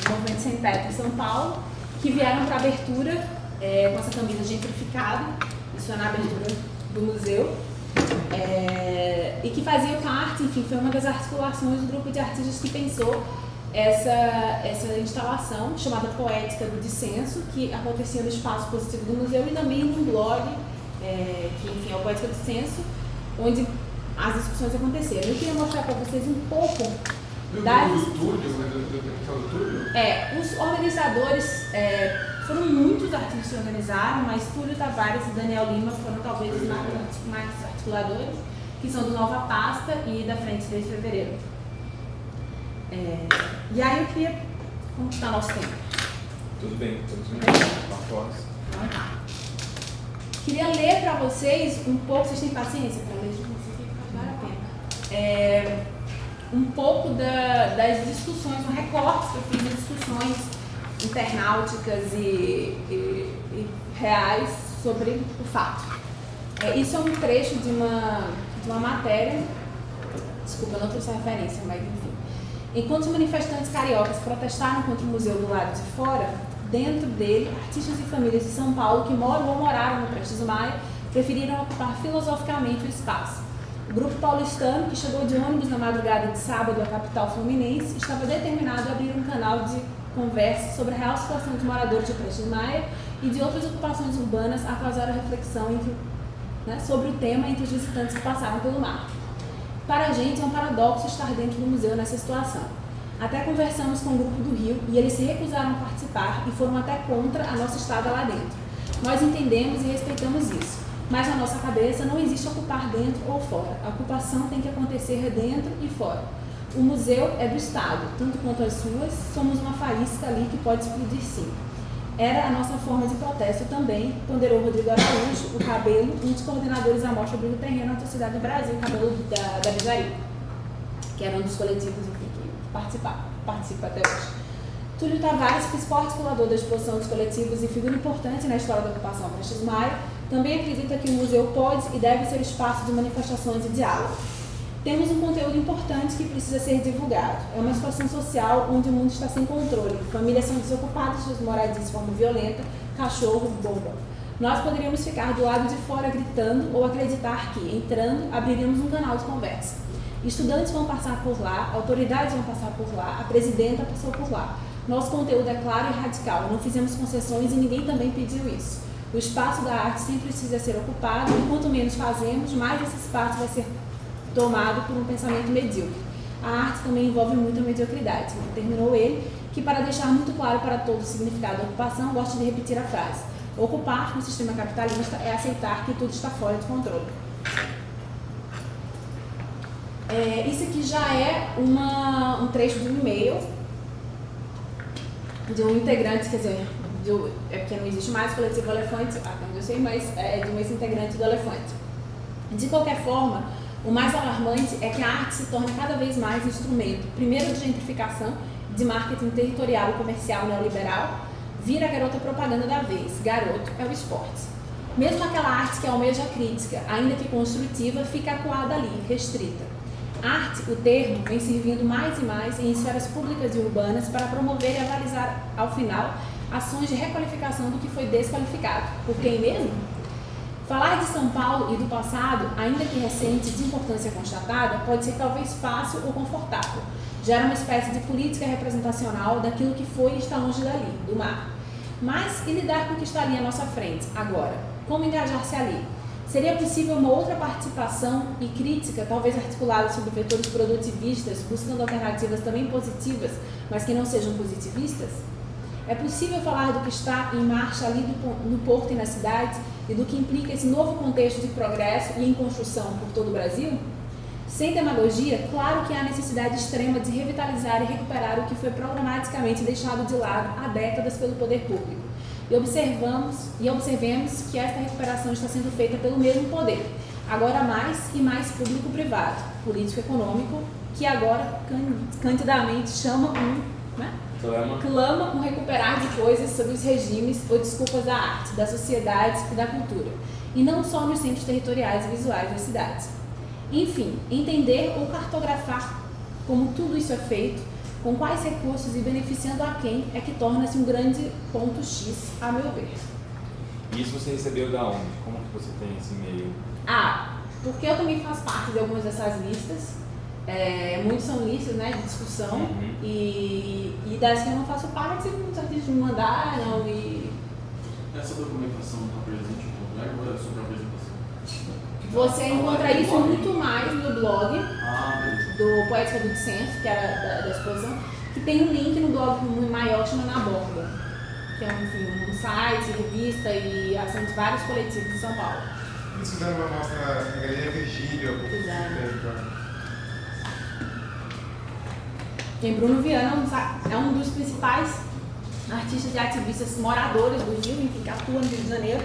movimento sem teto em São Paulo, que vieram para a abertura com essa camisa gentrificada, isso é na abertura do museu, e que fazia parte, enfim, foi uma das articulações do grupo de artistas que pensou essa instalação chamada Poética do Dissenso, que acontecia no espaço positivo do museu e também num blog, que enfim é o Poética do Dissenso, onde as discussões aconteceram. Eu queria mostrar para vocês um pouco do Túlio. Os organizadores, foram muitos artistas que organizaram, mas Túlio Tavares e Daniel Lima foram talvez os mais articuladores, que são do Nova Pasta e da Frente 3 de Fevereiro. E aí eu queria... Como está nosso tempo? Tudo bem, estamos bem. 4 horas. Então tá. Queria ler para vocês um pouco, vocês têm paciência para ler isso aqui, vale a pena. Um pouco das discussões, um recorte que eu fiz das discussões internauticas e reais sobre o fato. Isso é um trecho de uma matéria, desculpa, eu não trouxe a referência, mas enfim. Enquanto os manifestantes cariocas protestaram contra o museu do lado de fora, dentro dele, artistas e famílias de São Paulo que moram ou moraram no Prestes Maia preferiram ocupar filosoficamente o espaço. O grupo paulistano, que chegou de ônibus na madrugada de sábado à capital fluminense, estava determinado a abrir um canal de conversa sobre a real situação dos moradores de Prestes Maia e de outras ocupações urbanas a causar a reflexão sobre o tema entre os visitantes que passavam pelo mar. Para a gente é um paradoxo estar dentro do museu nessa situação. Até conversamos com o grupo do Rio e eles se recusaram a participar e foram até contra a nossa estada lá dentro. Nós entendemos e respeitamos isso, mas na nossa cabeça não existe ocupar dentro ou fora. A ocupação tem que acontecer dentro e fora. O museu é do Estado, tanto quanto as ruas, somos uma faísca ali que pode explodir sim. Era a nossa forma de protesto também, ponderou Rodrigo Araújo, o Cabelo, um dos coordenadores da Mostra Abrigo Terreno na Cidade do Brasil, o Cabelo da Bizaria, que era um dos coletivos que participa até hoje. Túlio Tavares, principal articulador da exposição dos coletivos e figura importante na história da ocupação Prestes Maia, também acredita que o museu pode e deve ser espaço de manifestações e diálogo. Temos um conteúdo importante que precisa ser divulgado. É uma situação social onde o mundo está sem controle. Famílias são desocupadas das moradias de forma violenta, cachorro, bomba. Nós poderíamos ficar do lado de fora gritando ou acreditar que, entrando, abriríamos um canal de conversa. Estudantes vão passar por lá, autoridades vão passar por lá, a presidenta passou por lá. Nosso conteúdo é claro e radical, não fizemos concessões e ninguém também pediu isso. O espaço da arte sempre precisa ser ocupado e quanto menos fazemos, mais esse espaço vai ser tomado por um pensamento medíocre. A arte também envolve muita mediocridade. Terminou ele, que para deixar muito claro para todos o significado da ocupação, gosta de repetir a frase: ocupar no sistema capitalista é aceitar que tudo está fora de controle. Isso aqui já é um trecho de um e-mail de um integrante, quer dizer, porque não existe mais o coletivo Elefante, não eu sei, mas é de um ex-integrante do Elefante. De qualquer forma, o mais alarmante é que a arte se torna cada vez mais instrumento, primeiro de gentrificação, de marketing territorial e comercial neoliberal, vira a garota propaganda da vez, garoto é o esporte. Mesmo aquela arte que almeja a crítica, ainda que construtiva, fica acuada ali, restrita. Arte, o termo, vem servindo mais e mais em esferas públicas e urbanas para promover e avalizar, ao final, ações de requalificação do que foi desqualificado. Por quem mesmo? Falar de São Paulo e do passado, ainda que recente, de importância constatada, pode ser talvez fácil ou confortável. Gera uma espécie de política representacional daquilo que foi e está longe dali, do mar. Mas e lidar com o que está ali à nossa frente, agora? Como engajar-se ali? Seria possível uma outra participação e crítica, talvez articulada sobre vetores produtivistas, buscando alternativas também positivas, mas que não sejam positivistas? É possível falar do que está em marcha ali no porto e na cidade e do que implica esse novo contexto de progresso e em construção por todo o Brasil? Sem demagogia, claro que há necessidade extrema de revitalizar e recuperar o que foi programaticamente deixado de lado há décadas pelo poder público. E observemos que esta recuperação está sendo feita pelo mesmo poder, agora mais e mais público-privado, político-econômico, que agora candidamente chama um né? Clama um recuperar de coisas sobre os regimes ou desculpas da arte, da sociedade e da cultura, e não só nos centros territoriais e visuais das cidades. Enfim, entender ou cartografar como tudo isso é feito, com quais recursos e beneficiando a quem é que torna-se um grande ponto X, a meu ver. E isso você recebeu da onde? Como que você tem esse e-mail? Porque eu também faço parte de algumas dessas listas. Muitos são listas, né, de discussão, e das que eu não faço parte, muitos artistas me mandaram e... Essa documentação está presente em algum lugar ou é sobre a apresentação? Você encontra isso muito mais no blog beleza. do Poética do Dissenso, que era da exposição, que tem um link no blog maior que chama Na Borda, que é um site, revista e ação de vários coletivos de São Paulo. Eles fizeram uma mostra na Galeria Virgílio. E Bruno Viana é um dos principais artistas e ativistas moradores do Rio, enfim, que atua no Rio de Janeiro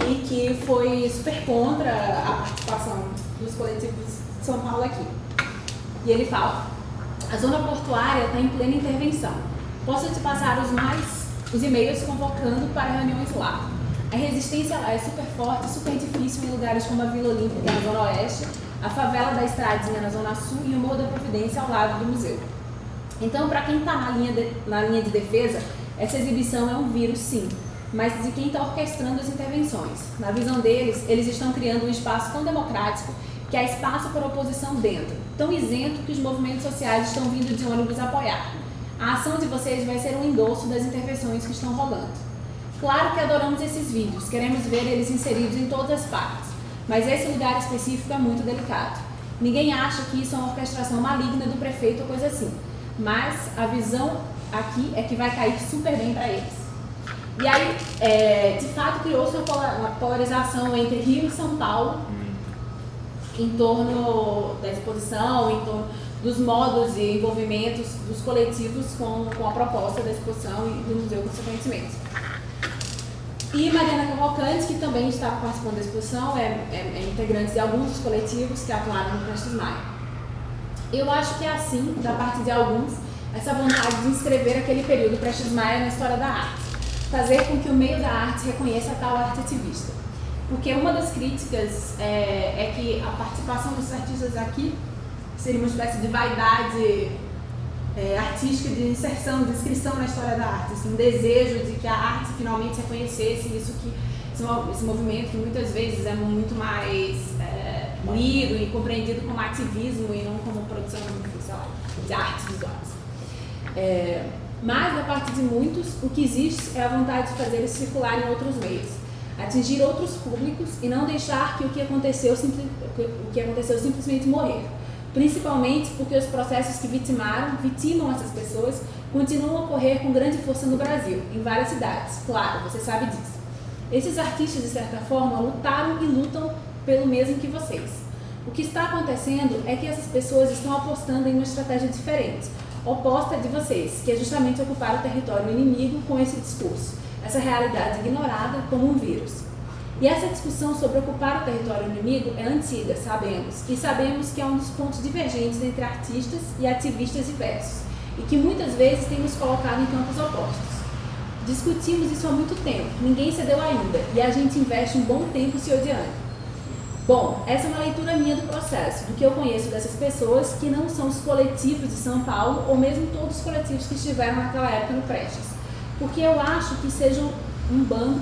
e que foi super contra a participação dos coletivos de São Paulo aqui. E ele fala: a zona portuária está em plena intervenção. Posso te passar os e-mails convocando para reuniões lá. A resistência lá é super forte, super difícil em lugares como a Vila Olímpica na Zona Oeste, a favela da Estradinha na Zona Sul e o Morro da Providência ao lado do museu. Então, para quem está na linha de defesa, essa exibição é um vírus, sim, mas de quem está orquestrando as intervenções. Na visão deles, eles estão criando um espaço tão democrático que há espaço para oposição dentro, tão isento que os movimentos sociais estão vindo de ônibus apoiar. A ação de vocês vai ser um endosso das intervenções que estão rolando. Claro que adoramos esses vídeos, queremos ver eles inseridos em todas as partes, mas esse lugar específico é muito delicado. Ninguém acha que isso é uma orquestração maligna do prefeito ou coisa assim, mas a visão aqui é que vai cair super bem para eles. E aí, de fato, criou-se uma polarização entre Rio e São Paulo em torno da exposição, em torno dos modos e envolvimentos dos coletivos com a proposta da exposição e do museu, consequentemente. E Mariana Cavalcante, que também está participando da exposição, é integrante de alguns dos coletivos que atuaram no Prestes Maia. Eu acho que é assim, da parte de alguns, essa vontade de inscrever aquele período Prestes Maia na história da arte. Fazer com que o meio da arte reconheça a tal arte ativista. Porque uma das críticas é que a participação dos artistas aqui seria uma espécie de vaidade artística, de inserção, de inscrição na história da arte. Assim, um desejo de que a arte finalmente reconhecesse esse movimento que muitas vezes é muito mais lido e compreendido como ativismo e não como produção, sei lá, de artes visuais. Mas, da parte de muitos, o que existe é a vontade de fazer eles circular em outros meios, atingir outros públicos e não deixar que o que aconteceu simplesmente morrer. Principalmente porque os processos que vitimam essas pessoas continuam a ocorrer com grande força no Brasil, em várias cidades, claro, você sabe disso. Esses artistas, de certa forma, lutaram e lutam pelo mesmo que vocês. O que está acontecendo é que essas pessoas estão apostando em uma estratégia diferente, oposta de vocês, que é justamente ocupar o território inimigo com esse discurso, essa realidade ignorada como um vírus. E essa discussão sobre ocupar o território inimigo é antiga, sabemos, e sabemos que é um dos pontos divergentes entre artistas e ativistas diversos, e que muitas vezes tem nos colocado em campos opostos. Discutimos isso há muito tempo, ninguém cedeu ainda, e a gente investe um bom tempo se odiando. Bom, essa é uma leitura minha do processo, do que eu conheço dessas pessoas que não são os coletivos de São Paulo, ou mesmo todos os coletivos que estiveram naquela época no Prestes. Porque eu acho que sejam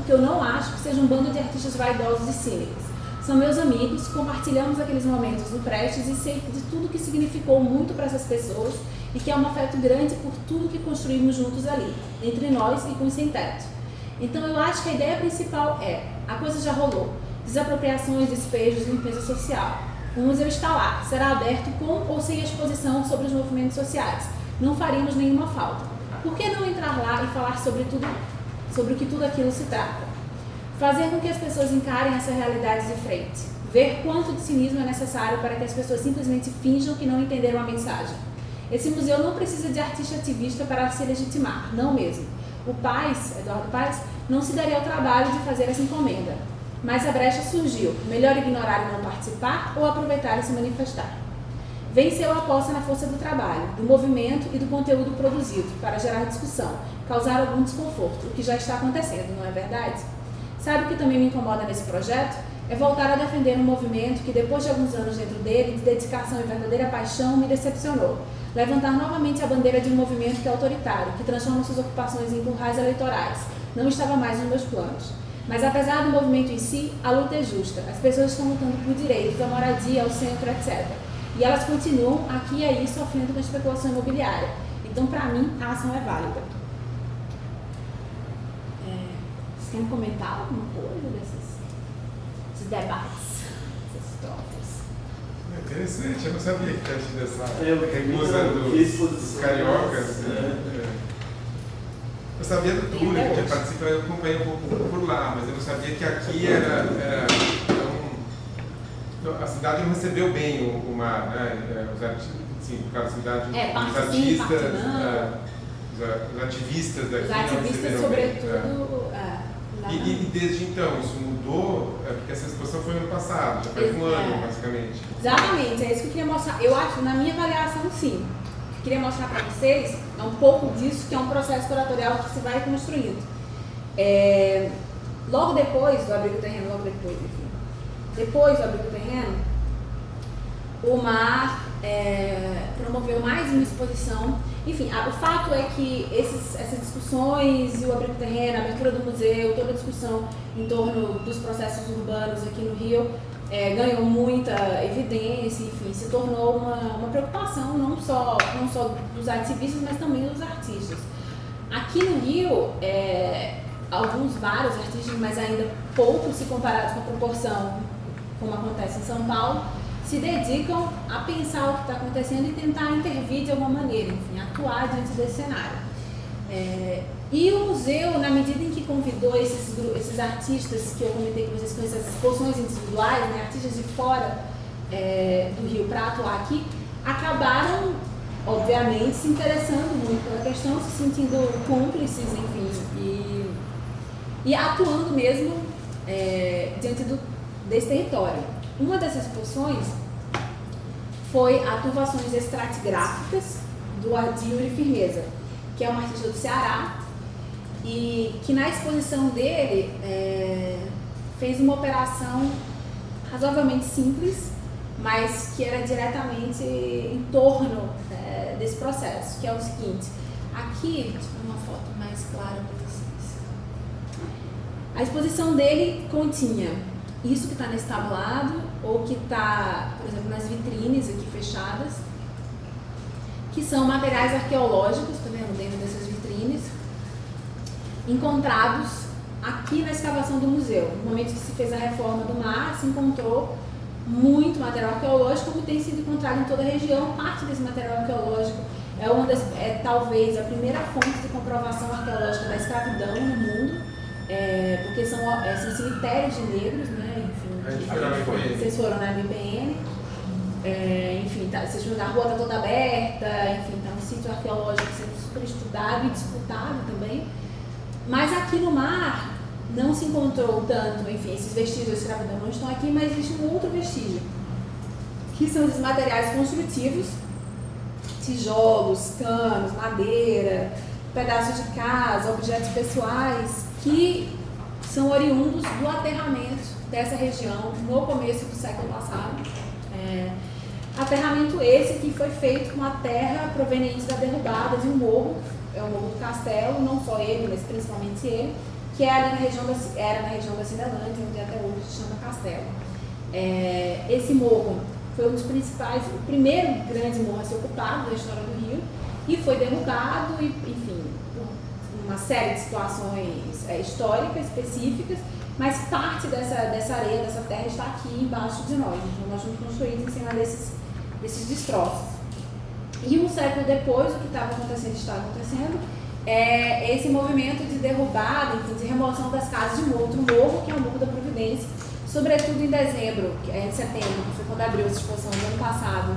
eu não acho que seja um bando de artistas vaidosos e cínicos. São meus amigos, compartilhamos aqueles momentos no Prestes e sei de tudo que significou muito para essas pessoas e que é um afeto grande por tudo que construímos juntos ali, entre nós e com o sem-teto. Então eu acho que a ideia principal a coisa já rolou, desapropriações, despejos, limpeza social. O museu está lá, será aberto com ou sem exposição sobre os movimentos sociais. Não faríamos nenhuma falta. Por que não entrar lá e falar sobre o que tudo aquilo se trata? Fazer com que as pessoas encarem essa realidade de frente. Ver quanto de cinismo é necessário para que as pessoas simplesmente finjam que não entenderam a mensagem. Esse museu não precisa de artista ativista para se legitimar, não mesmo. O Paes, Eduardo Paes, não se daria ao trabalho de fazer essa encomenda. Mas a brecha surgiu. Melhor ignorar e não participar ou aproveitar e se manifestar. venceu a aposta na força do trabalho, do movimento e do conteúdo produzido para gerar discussão, causar algum desconforto, o que já está acontecendo, não é verdade? Sabe o que também me incomoda nesse projeto? É voltar a defender um movimento que, depois de alguns anos dentro dele, de dedicação e verdadeira paixão, me decepcionou. Levantar novamente a bandeira de um movimento que é autoritário, que transforma suas ocupações em currais eleitorais. Não estava mais nos meus planos. Mas apesar do movimento em si, a luta é justa. As pessoas estão lutando por direitos, a moradia, ao centro, etc. E elas continuam aqui e aí sofrendo com a especulação imobiliária. Então, para mim, a ação é válida. Vocês querem comentar alguma coisa desses debates, essas trocas? É interessante, eu não sabia que tinha tido essa recusa dos cariocas. Eu sabia do Túlio, que tinha participado, eu acompanhei um pouco por lá, mas eu não sabia que aqui era a cidade não recebeu bem os artistas, sim, por causa da cidade, os artistas, os ativistas daqui. Os ativistas, sobretudo. E desde então, isso mudou, porque essa exposição foi ano passado, já faz um ano, basicamente. Exatamente, é isso que eu queria mostrar. Eu acho, na minha avaliação, sim. O que eu queria mostrar para vocês é um pouco disso, que é um processo curatorial que se vai construindo. Logo depois do Abrigo Terreno, depois do Abrigo Terreno, o MAR promoveu mais uma exposição. Enfim, o fato é que essas discussões e o Abrigo Terreno, a abertura do museu, toda a discussão em torno dos processos urbanos aqui no Rio ganhou muita evidência, enfim, se tornou uma preocupação não só dos ativistas, mas também dos artistas. Aqui no Rio, vários artistas, mas ainda poucos se comparados com a proporção como acontece em São Paulo, se dedicam a pensar o que está acontecendo e tentar intervir de alguma maneira, enfim, atuar diante desse cenário. E o museu, na medida em que convidou esses artistas que eu comentei com vocês, com essas exposições individuais, né, artistas de fora do Rio para atuar aqui, acabaram, obviamente, se interessando muito pela questão, se sentindo cúmplices, enfim, e atuando mesmo diante desse território. Uma dessas exposições foi a Turvações Estratigráficas do Yuri Firmeza, que é um artista do Ceará, e que na exposição dele fez uma operação razoavelmente simples, mas que era diretamente em torno desse processo, que é o seguinte. Aqui, deixa eu ver uma foto mais clara para vocês. A exposição dele continha isso que está nesse tablado, ou que está, por exemplo, nas vitrines aqui fechadas, que são materiais arqueológicos, tá vendo, dentro dessas vitrines, encontrados aqui na escavação do museu. No momento que se fez a reforma do MAR, se encontrou muito material arqueológico, como tem sido encontrado em toda a região. Parte desse material arqueológico é talvez a primeira fonte de comprovação arqueológica da escravidão no mundo, porque são cemitérios de negros, né? Enfim, vocês foram na MPN, enfim, vocês foram na rua, está toda aberta, enfim, está um sítio arqueológico sendo super estudado e disputado também. Mas aqui no MAR não se encontrou tanto, enfim, esses vestígios da escravidão não estão aqui, mas existe um outro vestígio, que são esses materiais construtivos, tijolos, canos, madeira, pedaços de casa, objetos pessoais, que são oriundos do aterramento dessa região no começo do século passado. Aterramento esse que foi feito com a terra proveniente da derrubada de um morro, é o Morro do Castelo, não só ele, mas principalmente ele, que era na região da Cinelândia, onde até hoje se chama Castelo. Esse morro foi um dos principais, o primeiro grande morro a ser ocupado da história do Rio, e foi derrubado, e, enfim, por uma série de situações históricas específicas, mas parte dessa areia, dessa terra está aqui embaixo de nós. Então nós fomos construídos em cima desses destroços. E um século depois, o que estava acontecendo está acontecendo, é esse movimento de derrubada, enfim, de remoção das casas de um outro morro, que é o Morro da Providência, sobretudo em dezembro, em setembro, que foi quando abriu essa exposição no ano passado.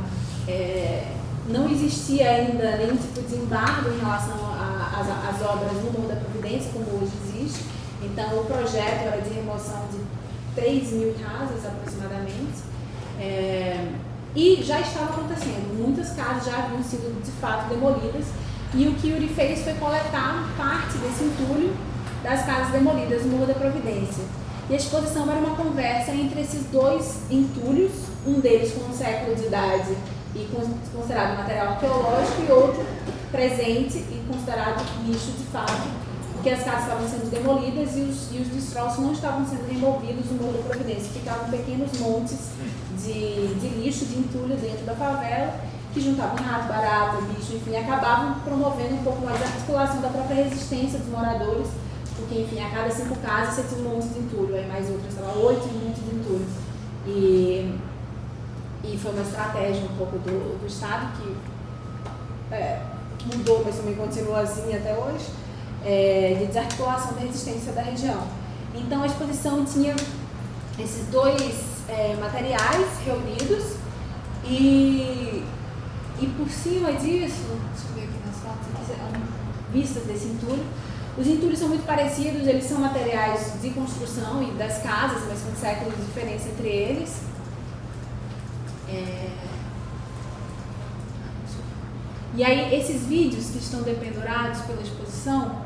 Não existia ainda nenhum tipo de embargo em relação às obras no Morro da Providência, como hoje existe. Então, o projeto era de remoção de 3.000 casas, aproximadamente. e já estava acontecendo. Muitas casas já haviam sido de fato demolidas e o que Yuri fez foi coletar parte desse entulho das casas demolidas no Morro da Providência. E a exposição era uma conversa entre esses dois entulhos, um deles com um século de idade e considerado material arqueológico e outro presente e considerado lixo de fato, porque as casas estavam sendo demolidas e os destroços não estavam sendo removidos no Morro da Providência. Ficavam pequenos montes de lixo, de entulho dentro da favela, que juntavam rato, barata, bicho, enfim, acabavam promovendo um pouco mais a articulação da própria resistência dos moradores, porque, enfim, a cada 5 casas você tinha um monte de entulho, aí mais outras, sei lá, 8 montes de entulho. E foi uma estratégia um pouco do Estado, que mudou, mas também continua assim até hoje, de desarticulação da resistência da região. Então a exposição tinha esses dois materiais reunidos e por cima disso, deixa eu ver aqui nas fotos, vistas desse entulho. Os entulhos são muito parecidos, eles são materiais de construção e das casas, mas com séculos de diferença entre eles. E aí, esses vídeos que estão dependurados pela exposição,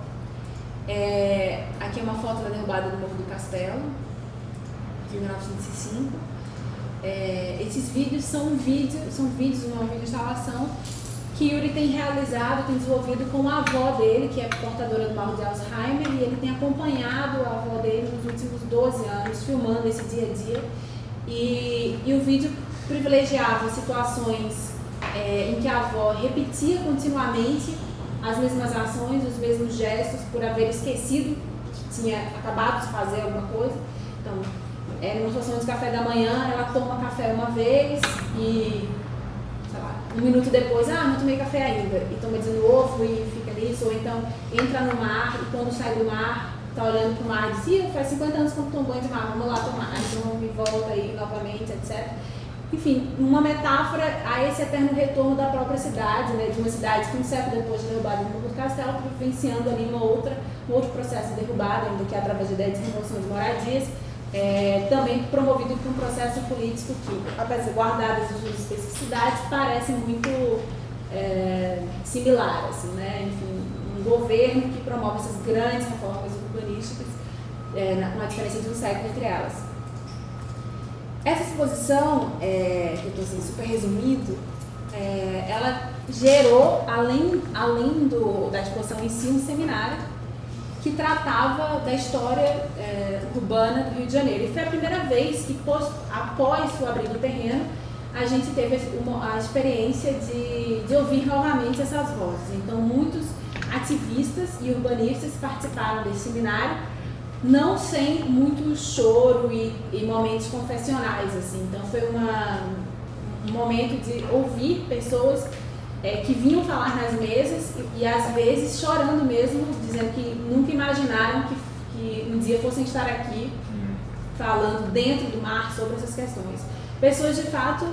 aqui é uma foto da derrubada do Morro do Castelo, de 1905. Esses vídeos são vídeos de uma videoinstalação que Yuri tem realizado, tem desenvolvido com a avó dele, que é portadora do mal de Alzheimer, e ele tem acompanhado a avó dele nos últimos 12 anos, filmando esse dia a dia. E o vídeo privilegiava situações em que a avó repetia continuamente as mesmas ações, os mesmos gestos, por haver esquecido que tinha acabado de fazer alguma coisa. Então, numa situação de café da manhã, ela toma café uma vez e, sei lá, 1 minuto depois, não tomei café ainda, e toma de novo e fica nisso, ou então entra no mar e quando sai do mar, tá olhando pro mar e diz, faz 50 anos que eu não tomo banho de mar, vamos lá tomar, então me volta aí novamente, etc. Enfim, uma metáfora a esse eterno retorno da própria cidade, né, de uma cidade que um século depois de derrubada no Morro do Castelo, vivenciando ali um outro processo de derrubada, ainda que através da ideia de remoção de moradias, também promovido por um processo político que, apesar de guardadas as suas especificidades, parece muito similar, assim, né? Enfim, um governo que promove essas grandes reformas urbanísticas, com a diferença de um século entre elas. Essa exposição, que eu estou assim, super resumindo, ela gerou, além da exposição em si, um seminário que tratava da história urbana do Rio de Janeiro. E foi a primeira vez que, após o abrir do terreno, a gente teve a experiência de ouvir novamente essas vozes. Então, muitos ativistas e urbanistas participaram desse seminário, não sem muito choro e momentos confessionais, assim. Então foi um momento de ouvir pessoas que vinham falar nas mesas e às vezes chorando mesmo, dizendo que nunca imaginaram que um dia fossem estar aqui falando dentro do mar sobre essas questões. Pessoas de fato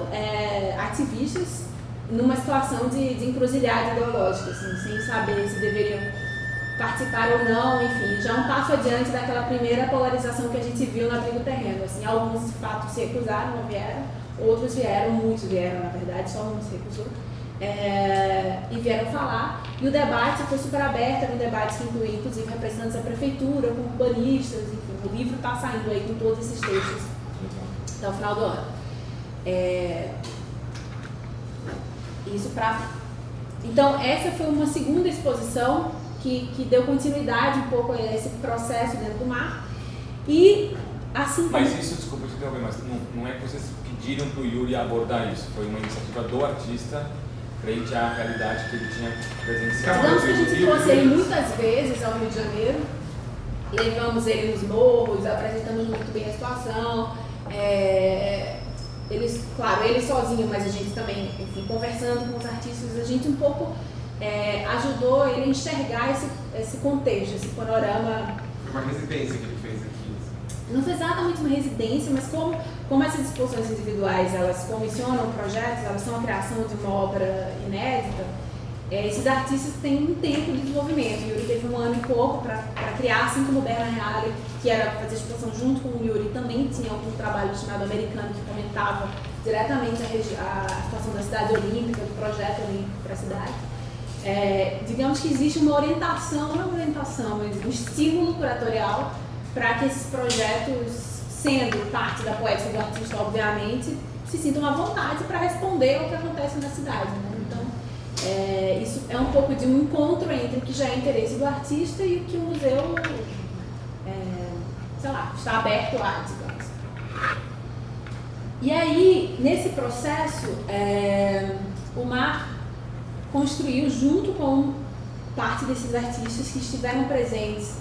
ativistas numa situação de encruzilhada ideológica, assim, sem saber se deveriam participar ou não, enfim, já um passo adiante daquela primeira polarização que a gente viu na briga do terreno, assim, alguns de fato se recusaram, não vieram, outros vieram, muitos vieram, na verdade, só um se recusou, e vieram falar, e o debate foi super aberto, era um debate que incluía, inclusive, representantes da prefeitura, com urbanistas, enfim, o livro está saindo aí com todos esses textos até o final do ano. Então, essa foi uma segunda exposição que deu continuidade um pouco a esse processo dentro do mar. E assim. Mas isso, desculpa te interromper, mas não é que vocês pediram para o Yuri abordar isso, foi uma iniciativa do artista frente à realidade que ele tinha presenciado. Digamos que a gente trouxe ele muitas vezes ao Rio de Janeiro, levamos ele nos morros, apresentamos muito bem a situação. Claro, ele sozinho, mas a gente também, enfim, conversando com os artistas, a gente um pouco ajudou ele a enxergar esse contexto, esse panorama. Foi uma residência que ele fez aqui. Não foi exatamente uma residência, mas como essas exposições individuais, elas comissionam projetos, elas são a criação de uma obra inédita, esses artistas têm um tempo de desenvolvimento. O Yuri teve 1 ano e pouco para criar, assim como o Bernard Reale, que era fazer exposição junto com o Yuri, também tinha um trabalho chamado Americano, que comentava diretamente a situação da cidade olímpica, do projeto olímpico para a cidade. Digamos que existe uma orientação, não uma orientação, mas um estímulo curatorial para que esses projetos, sendo parte da poética do artista, obviamente, se sintam à vontade para responder ao que acontece na cidade, né? Então, isso é um pouco de um encontro entre o que já é interesse do artista e o que o museu, está aberto a, digamos. E aí, nesse processo, o MAR construiu, junto com parte desses artistas que estiveram presentes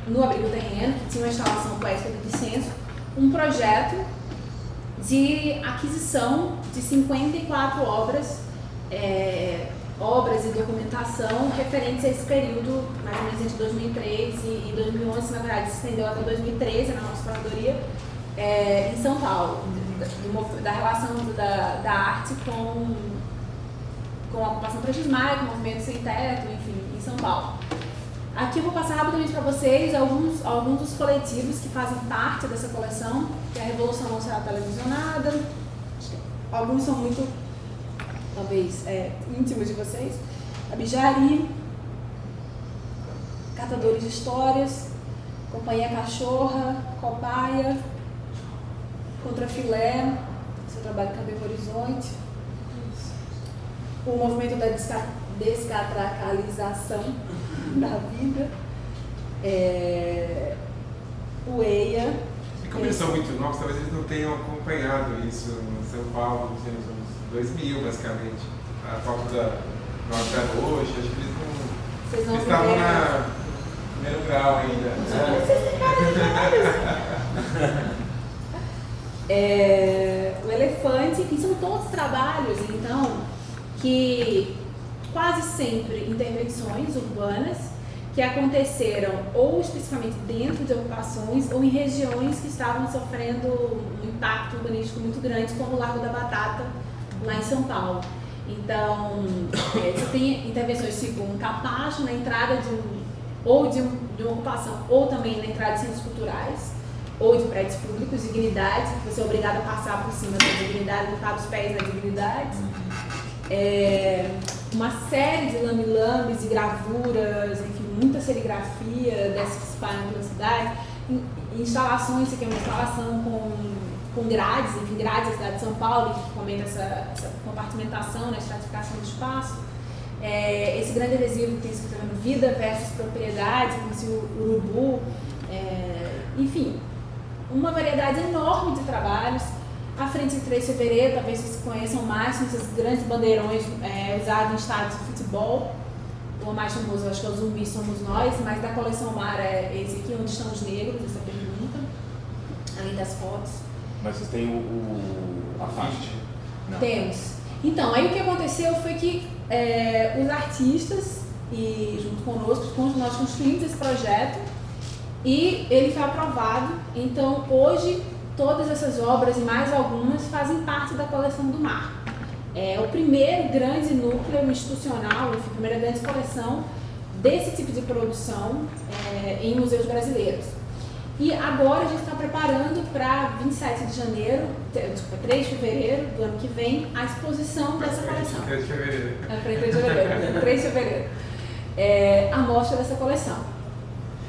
no Abrigo Terreno, que tinha uma instalação poética do Vicenço, um projeto de aquisição de 54 obras e documentação referentes a esse período, mais ou menos entre 2003 e 2011, na verdade se estendeu até 2013 na nossa curadoria, em São Paulo, da relação da arte com a ocupação praxismária, com o movimento sem teto, enfim, em São Paulo. Aqui eu vou passar rapidamente para vocês alguns dos coletivos que fazem parte dessa coleção, que a Revolução Não Será Televisionada. Alguns são muito, talvez, íntimos de vocês. A Bijari, Catadores de Histórias, Companhia Cachorra, Cobaia, Contra Filé, seu trabalho Cabelo Horizonte, o movimento da descatracalização da vida, o EIA. E como eles são muito novos, talvez eles não tenham acompanhado isso em São Paulo nos anos 2000, basicamente. A falta da Nossa Hoje, acho que eles não estavam no primeiro grau ainda. Vocês têm cara de o Elefante, enfim, são todos trabalhos, então, que quase sempre intervenções urbanas que aconteceram ou especificamente dentro de ocupações ou em regiões que estavam sofrendo um impacto urbanístico muito grande, como o Largo da Batata, lá em São Paulo. Então, você tem intervenções tipo um capacho na entrada de uma ocupação, ou também na entrada de centros culturais, ou de prédios públicos, dignidade, que você é obrigado a passar por cima da dignidade, botar os pés na dignidade. Uma série de lambe-lambes e gravuras, enfim, muita serigrafia dessas que se espalham pela cidade. Instalações, isso aqui é uma instalação com grades, enfim, grades da cidade de São Paulo, que comenta essa compartimentação, né, estratificação do espaço. Esse grande adesivo que tem escrito Vida versus Propriedade, como se o urubu, enfim, uma variedade enorme de trabalhos. À frente de 3 de fevereiro, talvez vocês conheçam mais, são esses grandes bandeirões usados em estádios de futebol. O mais famoso, acho que é o Zumbi Somos Nós, mas da coleção Mar é esse aqui, Onde Estão os Negros, essa pergunta, além das fotos. Mas vocês têm a faixa? Não. Temos. Então, aí o que aconteceu foi que os artistas, e junto conosco, nós construímos esse projeto e ele foi aprovado. Então, hoje, todas essas obras e mais algumas fazem parte da coleção do Mar. É o primeiro grande núcleo institucional, enfim, a primeira grande coleção desse tipo de produção em museus brasileiros. E agora a gente está preparando para 27 de janeiro, 3 de fevereiro do ano que vem, a exposição dessa coleção. 3 de fevereiro. 3 de fevereiro. A mostra dessa coleção.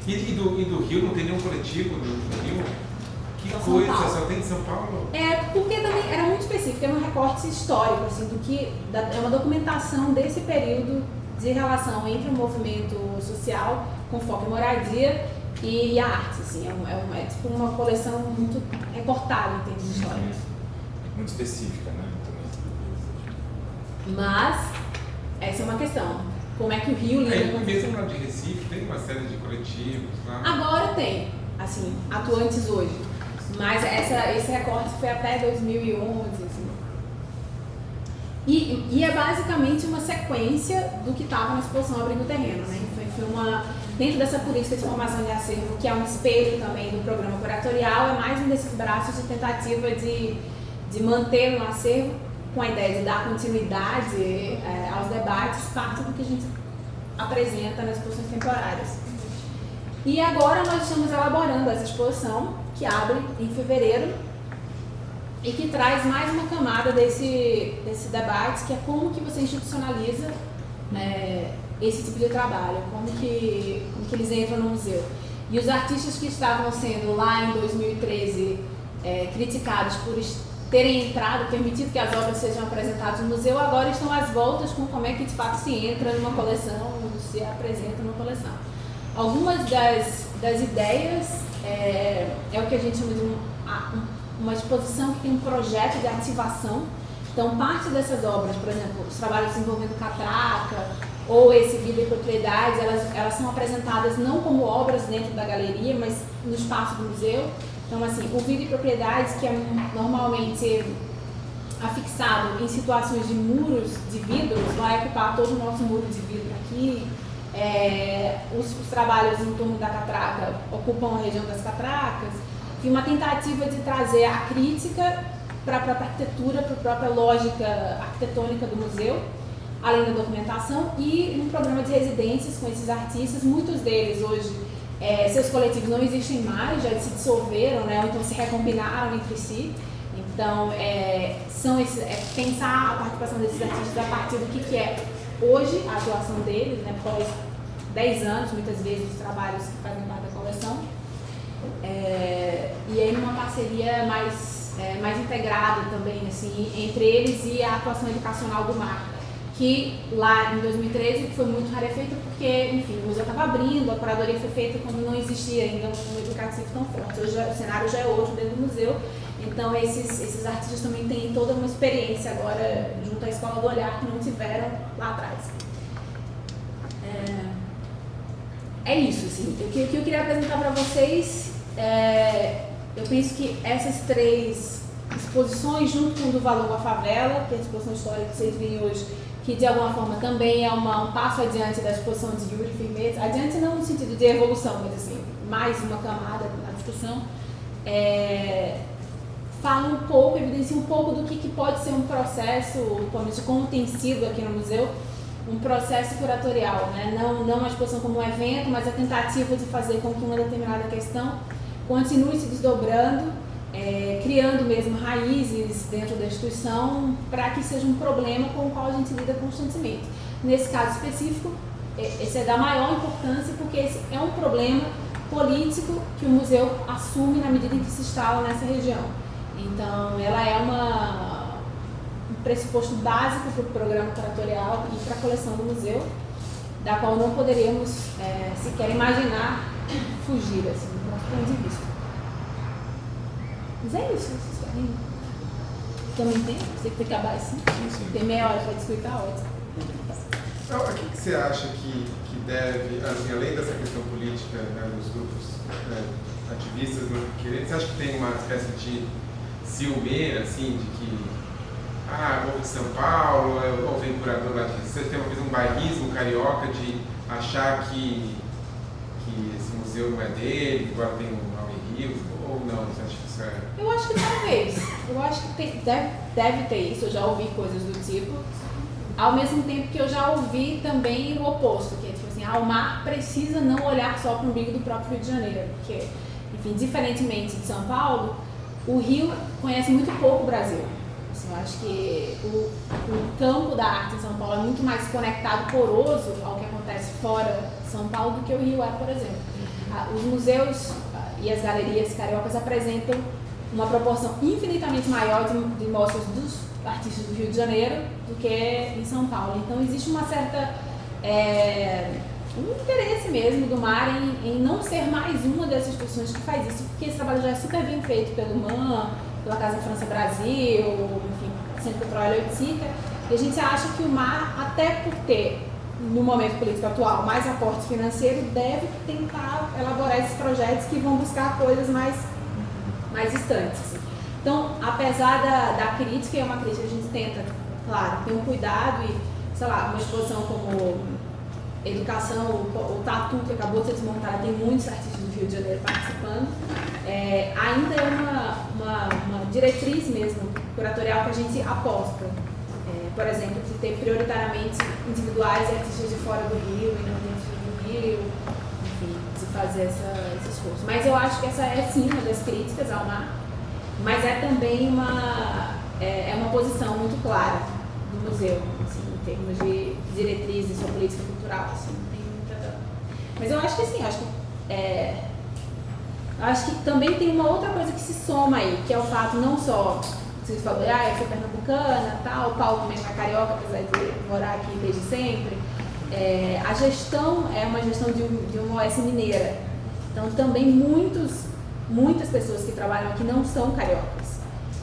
E do Rio, não tem nenhum coletivo do Rio? Que coisa, só tem em São Paulo? Porque também era muito específico, é um recorte histórico, assim, é uma documentação desse período de relação entre o movimento social, com foco em moradia, e a arte, assim, é tipo uma coleção muito recortada em termos históricos. Muito específica, né? Mas, essa é uma questão. Como é que o Rio lida com isso? Mesmo lá de Recife, tem uma série de coletivos lá? Agora tem, assim, atuantes hoje. Mas esse recorte foi até 2011, assim. E é basicamente uma sequência do que estava na exposição Abrigo Terreno, né? Foi dentro dessa política de formação de acervo, que é um espelho também do programa curatorial, é mais um desses braços de tentativa de manter no acervo, com a ideia de dar continuidade aos debates, parte do que a gente apresenta nas exposições temporárias. E agora nós estamos elaborando essa exposição, que abre em fevereiro, e que traz mais uma camada desse debate, que é como que você institucionaliza esse tipo de trabalho, como que eles entram no museu. E os artistas que estavam sendo lá em 2013 criticados por terem entrado, permitido que as obras sejam apresentadas no museu, agora estão às voltas com como é que de fato se entra numa coleção, se apresenta numa coleção. Algumas das ideias é o que a gente chama de uma exposição que tem um projeto de ativação. Então, parte dessas obras, por exemplo, os trabalhos envolvendo catraca ou esse Vida e Propriedades, elas são apresentadas não como obras dentro da galeria, mas no espaço do museu. Então, assim, o Vida e Propriedades, que é normalmente afixado em situações de muros de vidro, vai ocupar todo o nosso muro de vidro aqui. Os trabalhos em torno da catraca ocupam a região das catracas. E uma tentativa de trazer a crítica para a própria arquitetura, para a própria lógica arquitetônica do museu, além da documentação, e um programa de residências com esses artistas. Muitos deles hoje, seus coletivos não existem mais, já se dissolveram, né, ou então se recombinaram entre si. Então, pensar a participação desses artistas a partir do que é hoje a atuação deles, né, após 10 anos, muitas vezes, dos trabalhos que fazem parte da coleção. E aí numa parceria mais integrada também, assim, entre eles e a atuação educacional do MAR, que lá em 2013 foi muito rarefeita porque, enfim, o museu estava abrindo, a curadoria foi feita quando não existia ainda um educativo tão forte. Hoje o cenário já é outro dentro do museu, então esses artistas também têm toda uma experiência agora junto à Escola do Olhar que não tiveram lá atrás. É isso, assim. O que eu queria apresentar para vocês, eu penso que essas 3 exposições, junto com o do Valor à Favela, que é a exposição histórica que vocês viram hoje, que de alguma forma também é um passo adiante da exposição de Yuri Firmeza, adiante não no sentido de evolução, mas assim, mais uma camada na discussão, fala um pouco, evidencia um pouco do que pode ser um processo, de como tem sido aqui no museu, um processo curatorial, né? Não a exposição como um evento, mas a tentativa de fazer com que uma determinada questão continue se desdobrando, criando mesmo raízes dentro da instituição para que seja um problema com o qual a gente lida constantemente. Nesse caso específico, esse é da maior importância porque esse é um problema político que o museu assume na medida em que se instala nessa região. Então, ela é um pressuposto básico para o programa curatorial e para a coleção do museu, da qual não poderíamos sequer imaginar fugir, assim, do nosso ponto de vista. Mas é isso, vocês querem? Também tem? Você tem que acabar assim? Sim. Tem meia hora para discutir, tá ótimo. Então, o que você acha que deve, assim, além dessa questão política, né, dos grupos ativistas, você acha que tem uma espécie de ciumeira, assim, de que povo de São Paulo, ou vem curador lá de você tem uma vez um bairrismo carioca de achar que esse museu não é dele, que agora tem um Alme Rio, ou não? Você acha que isso é... Eu acho que talvez. Eu acho que deve ter isso, eu já ouvi coisas do tipo. Ao mesmo tempo que eu já ouvi também o oposto, que é tipo assim, o MAR precisa não olhar só para o umbigo do próprio Rio de Janeiro, porque, enfim, diferentemente de São Paulo, o Rio conhece muito pouco o Brasil. Assim, eu acho que o campo da arte em São Paulo é muito mais conectado, poroso ao que acontece fora de São Paulo do que o Rio é, por exemplo. Os museus e as galerias cariocas apresentam uma proporção infinitamente maior de mostras dos artistas do Rio de Janeiro do que em São Paulo. Então existe uma certa um interesse mesmo do MAR em não ser mais uma dessas instituições que faz isso, porque esse trabalho já é super bem feito pelo MAN, pela Casa França Brasil, enfim, Centro Petróleo e Oiticica, e a gente acha que o MAR, até por ter, no momento político atual, mais aporte financeiro, deve tentar elaborar esses projetos que vão buscar coisas mais distantes. Assim. Então, apesar da crítica, é uma crítica que a gente tenta, claro, ter um cuidado e, sei lá, uma exposição como educação, o Tatu, que acabou de ser desmontada, tem muitos artistas do Rio de Janeiro participando, ainda é uma diretriz mesmo, curatorial, que a gente aposta. Por exemplo, de ter prioritariamente individuais e artistas de fora do Rio e não dentro do Rio, enfim, de fazer esse esforço. Mas eu acho que essa é sim uma das críticas ao MAR. mas é também uma posição muito clara do museu, assim, em termos de diretrizes sobre política cultural, assim, não tem muita... Mas eu acho que assim, acho que também tem uma outra coisa que se soma aí, que é o fato não só, vocês falaram, eu sou pernambucana, tal, o Paulo também é carioca, apesar de morar aqui desde sempre. A gestão é uma gestão de uma OS mineira, então também muitas pessoas que trabalham aqui não são cariocas,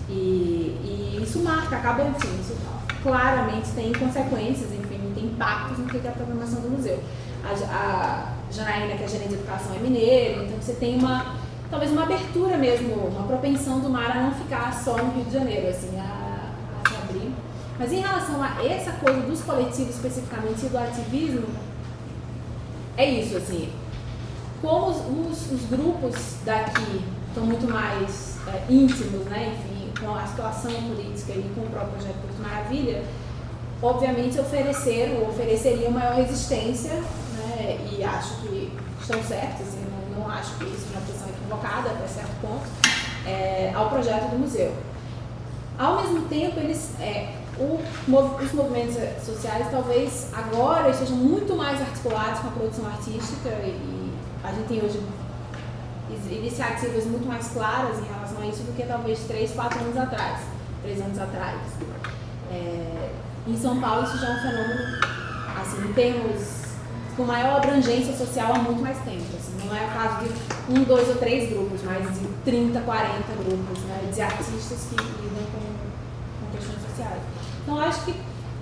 e isso marca, acaba, enfim, isso claramente tem consequências, enfim, tem impactos no que é a programação do museu. A Janaína, que é gerente de educação, é mineira, então você tem talvez uma abertura mesmo, uma propensão do MAR a não ficar só no Rio de Janeiro, assim, a se abrir. Mas em relação a essa coisa dos coletivos especificamente e do ativismo, é isso, assim, como os grupos daqui estão muito mais íntimos, né, enfim, com a situação política e com o próprio projeto Porto Maravilha, obviamente ofereceriam maior resistência, né, e acho que estão certos, assim, não acho que isso é uma posição equivocada até certo ponto, ao projeto do museu. Ao mesmo tempo, os movimentos sociais talvez agora estejam muito mais articulados com a produção artística e a gente tem hoje iniciativas muito mais claras em relação a isso do que talvez 3 anos atrás. Em São Paulo isso já é um fenômeno, assim, em termos com maior abrangência social há muito mais tempo. Assim, não é o caso de 1, 2 ou 3 grupos, mas de 30, 40 grupos, né, de artistas que lidam com questões sociais. Então, acho que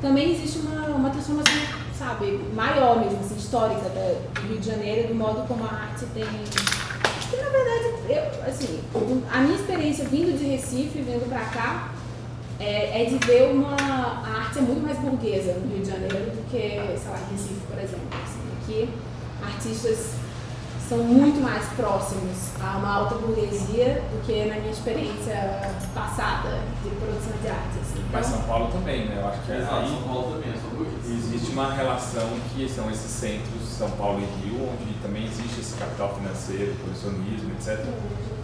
também existe uma transformação, sabe, maior mesmo, assim, histórica do Rio de Janeiro, do modo como a arte tem... Porque, na verdade, a minha experiência vindo de Recife, vindo pra cá, é de ver a arte é muito mais burguesa no Rio de Janeiro do que, sei lá, em Recife, por exemplo. Assim, aqui, artistas são muito mais próximos a uma alta burguesia do que na minha experiência passada de produção de arte. Assim. Mas São Paulo também, né? Eu acho que São Paulo também, só burguesia. Existe uma relação que são esses centros, São Paulo e Rio, onde também existe esse capital financeiro, colecionismo, etc.,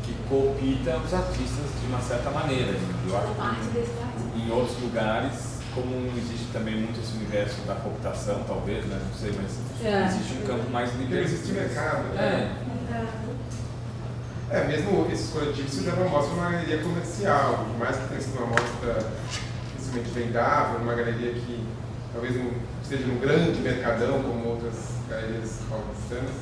que coopta os artistas de uma certa maneira. Eu acho que em outros lugares, como não existe também muito esse universo da cooptação, talvez, né? Não sei, mas existe um campo mais liberal. Existe mercado. Mesmo esses coletivos fizeram uma mostra numa galeria comercial, por mais que tenha sido uma mostra dificilmente vendável, uma galeria que talvez não seja um grande mercadão como outras galerias paulistanas,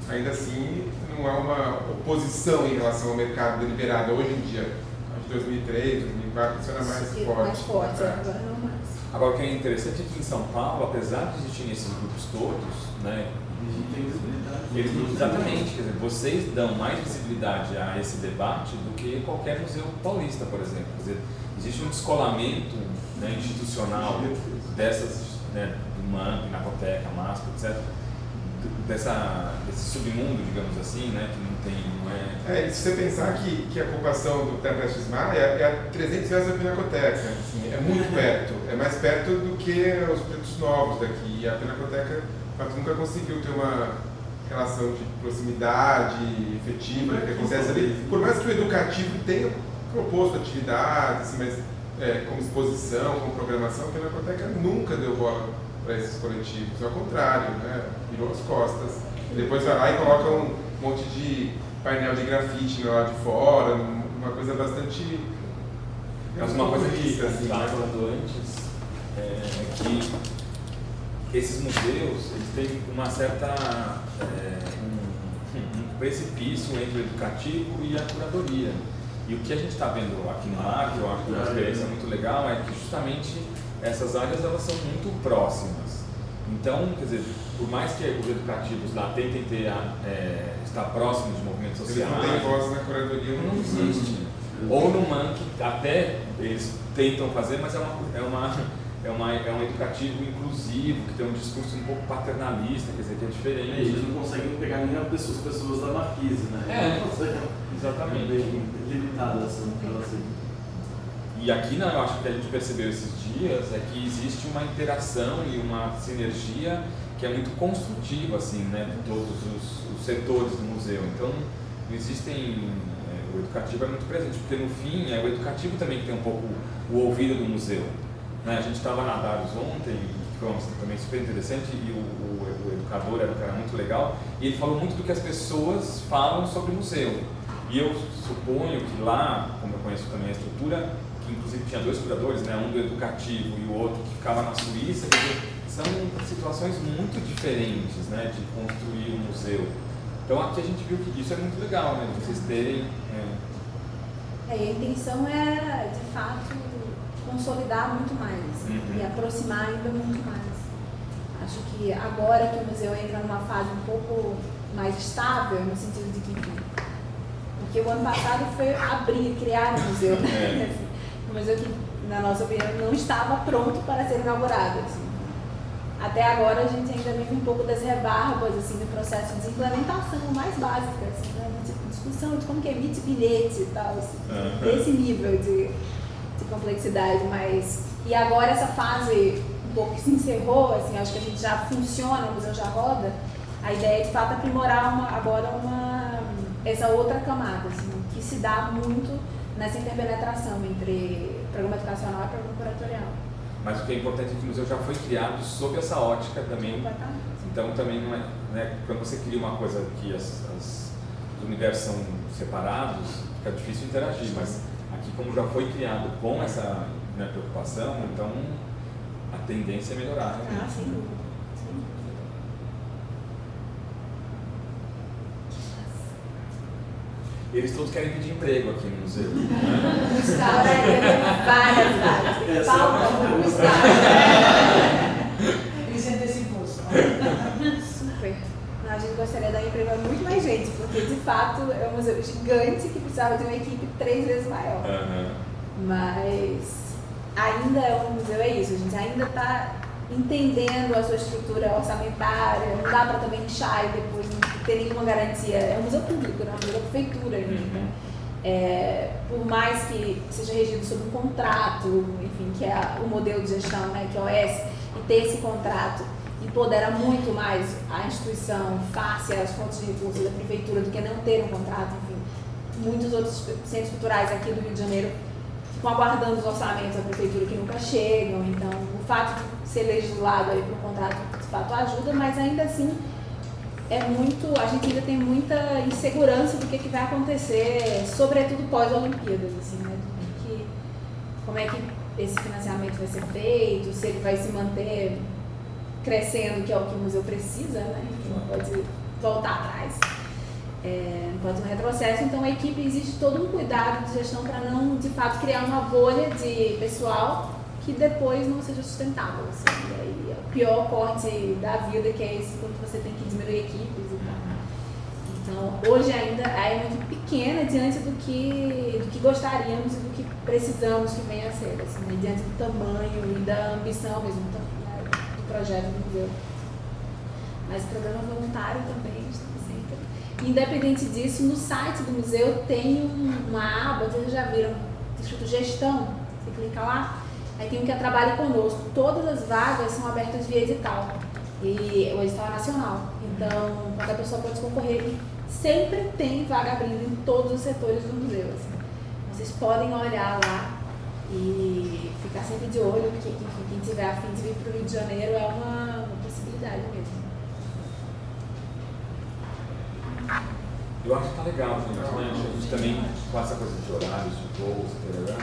ainda assim não há uma oposição em relação ao mercado deliberado hoje em dia. Acho que 2003, 2004 isso era mais forte. Mais forte, agora não mais. Agora, o que é interessante é que em São Paulo, apesar de existirem esses grupos todos, né, exatamente, quer dizer, vocês dão mais visibilidade a esse debate do que qualquer museu paulista, por exemplo. Quer dizer, existe um descolamento, né, institucional dessas, né, do MAN, Pinacoteca, MASP, etc., desse submundo, digamos assim, né, que não é... se você pensar que a ocupação do Terra Prestes Mar é a 300 metros da Pinacoteca, assim, é muito perto, é mais perto do que os prédios novos daqui, e a Pinacoteca nunca conseguiu ter uma relação de proximidade efetiva que acontece ali, por mais que o educativo tenha proposto atividades, assim, mas como exposição, como programação, a Pinacoteca nunca deu bola para esses coletivos, ao contrário, né? Virou as costas. Depois vai lá e coloca um monte de painel de grafite lá de fora, uma coisa bastante... Mas uma coisa que assim, estava falando antes é que esses museus eles têm uma certa um precipício entre o educativo e a curadoria. E o que a gente está vendo aqui no MAR, que eu acho que é uma experiência muito legal, é que justamente essas áreas elas são muito próximas. Então, quer dizer, por mais que os educativos lá tentem estar próximos de movimentos sociais, eles não têm voz na curadoria, não existe. Ou no MAN, que até eles tentam fazer, mas é um educativo inclusivo, que tem um discurso um pouco paternalista, quer dizer, que é diferente. Eles não conseguem pegar nem as pessoas da Marquise, né? Exatamente. Bem limitado essa relação. E aqui, não, eu acho que o que a gente percebeu esses dias é que existe uma interação e uma sinergia que é muito construtiva, assim, né, de todos os setores do museu. Então, não existem... o educativo é muito presente, porque no fim é o educativo também que tem um pouco o ouvido do museu. Né? A gente estava na Dados ontem, que foi também super interessante, e o educador era um cara muito legal, e ele falou muito do que as pessoas falam sobre o museu. E eu suponho que lá, como eu conheço também a estrutura, que inclusive tinha 2 curadores, né? Um do educativo e o outro que ficava na Suíça, quer dizer, são situações muito diferentes, né, de construir um museu. Então aqui a gente viu que isso é muito legal, né, de vocês terem... A intenção é, de fato, consolidar muito mais e aproximar ainda muito mais. Acho que agora que o museu entra numa fase um pouco mais estável, no sentido de que, enfim, porque o ano passado foi abrir, criar um museu, né? Um museu que, na nossa opinião, não estava pronto para ser inaugurado. Assim. Até agora a gente ainda vive um pouco das rebarbas assim, do processo de implementação mais básica, assim, né? Discussão de como que emite bilhete e tal, assim, desse nível de complexidade, mas... E agora essa fase um pouco que se encerrou, assim, acho que a gente já funciona, o museu já roda, a ideia é de fato aprimorar essa outra camada, assim, que se dá muito nessa interpenetração entre programa educacional e programa curatorial. Mas o que é importante é que o museu já foi criado sob essa ótica também. Então também não é, né, quando você cria uma coisa que os universos são separados, fica difícil interagir, mas aqui como já foi criado com essa, né, preocupação, então a tendência é melhorar. Né? Ah, sim. Eles todos querem pedir emprego aqui no museu. Várias vagas. Falta um estágio. Eles antecipou. Super. A gente gostaria de dar emprego a muito mais gente, porque de fato é um museu gigante que precisava de uma equipe 3 vezes maior. Mas ainda é um museu, é isso, a gente ainda está entendendo a sua estrutura orçamentária, não dá para também inchar e depois não ter nenhuma garantia. É um museu público, não é um museu da prefeitura ainda. Por mais que seja regido sob um contrato, enfim, que é o modelo de gestão, né, que é o OS, e ter esse contrato empodera muito mais a instituição face às fontes de recursos da prefeitura do que não ter um contrato, enfim. Muitos outros centros culturais aqui do Rio de Janeiro ficam aguardando os orçamentos da prefeitura que nunca chegam, então o fato de ser legislado aí por um contrato de fato ajuda, mas ainda assim a gente ainda tem muita insegurança do que vai acontecer, sobretudo pós-Olimpíadas, assim, né? Como é que esse financiamento vai ser feito, se ele vai se manter crescendo, que é o que o museu precisa, né? Não pode voltar atrás. Não pode ter um retrocesso, então a equipe exige todo um cuidado de gestão para não, de fato, criar uma bolha de pessoal que depois não seja sustentável. Assim, e aí é o pior corte da vida, que é esse quando você tem que diminuir equipes e tal. Então, hoje ainda é muito pequena diante do que gostaríamos e do que precisamos que venha a ser, assim, né? Diante do tamanho e da ambição mesmo do projeto do museu. Mas programa voluntário também, independente disso, no site do museu tem uma aba, vocês já viram, escrito gestão, você clica lá, aí tem um que é trabalho conosco. Todas as vagas são abertas via edital, e o edital é nacional, então qualquer pessoa pode concorrer e sempre tem vaga abrindo em todos os setores do museu. Assim. Vocês podem olhar lá e ficar sempre de olho, porque enfim, quem tiver a fim de vir para o Rio de Janeiro é uma possibilidade mesmo. Eu acho que tá legal, gente, né? A gente também com essa coisa de horários, de voos, etc.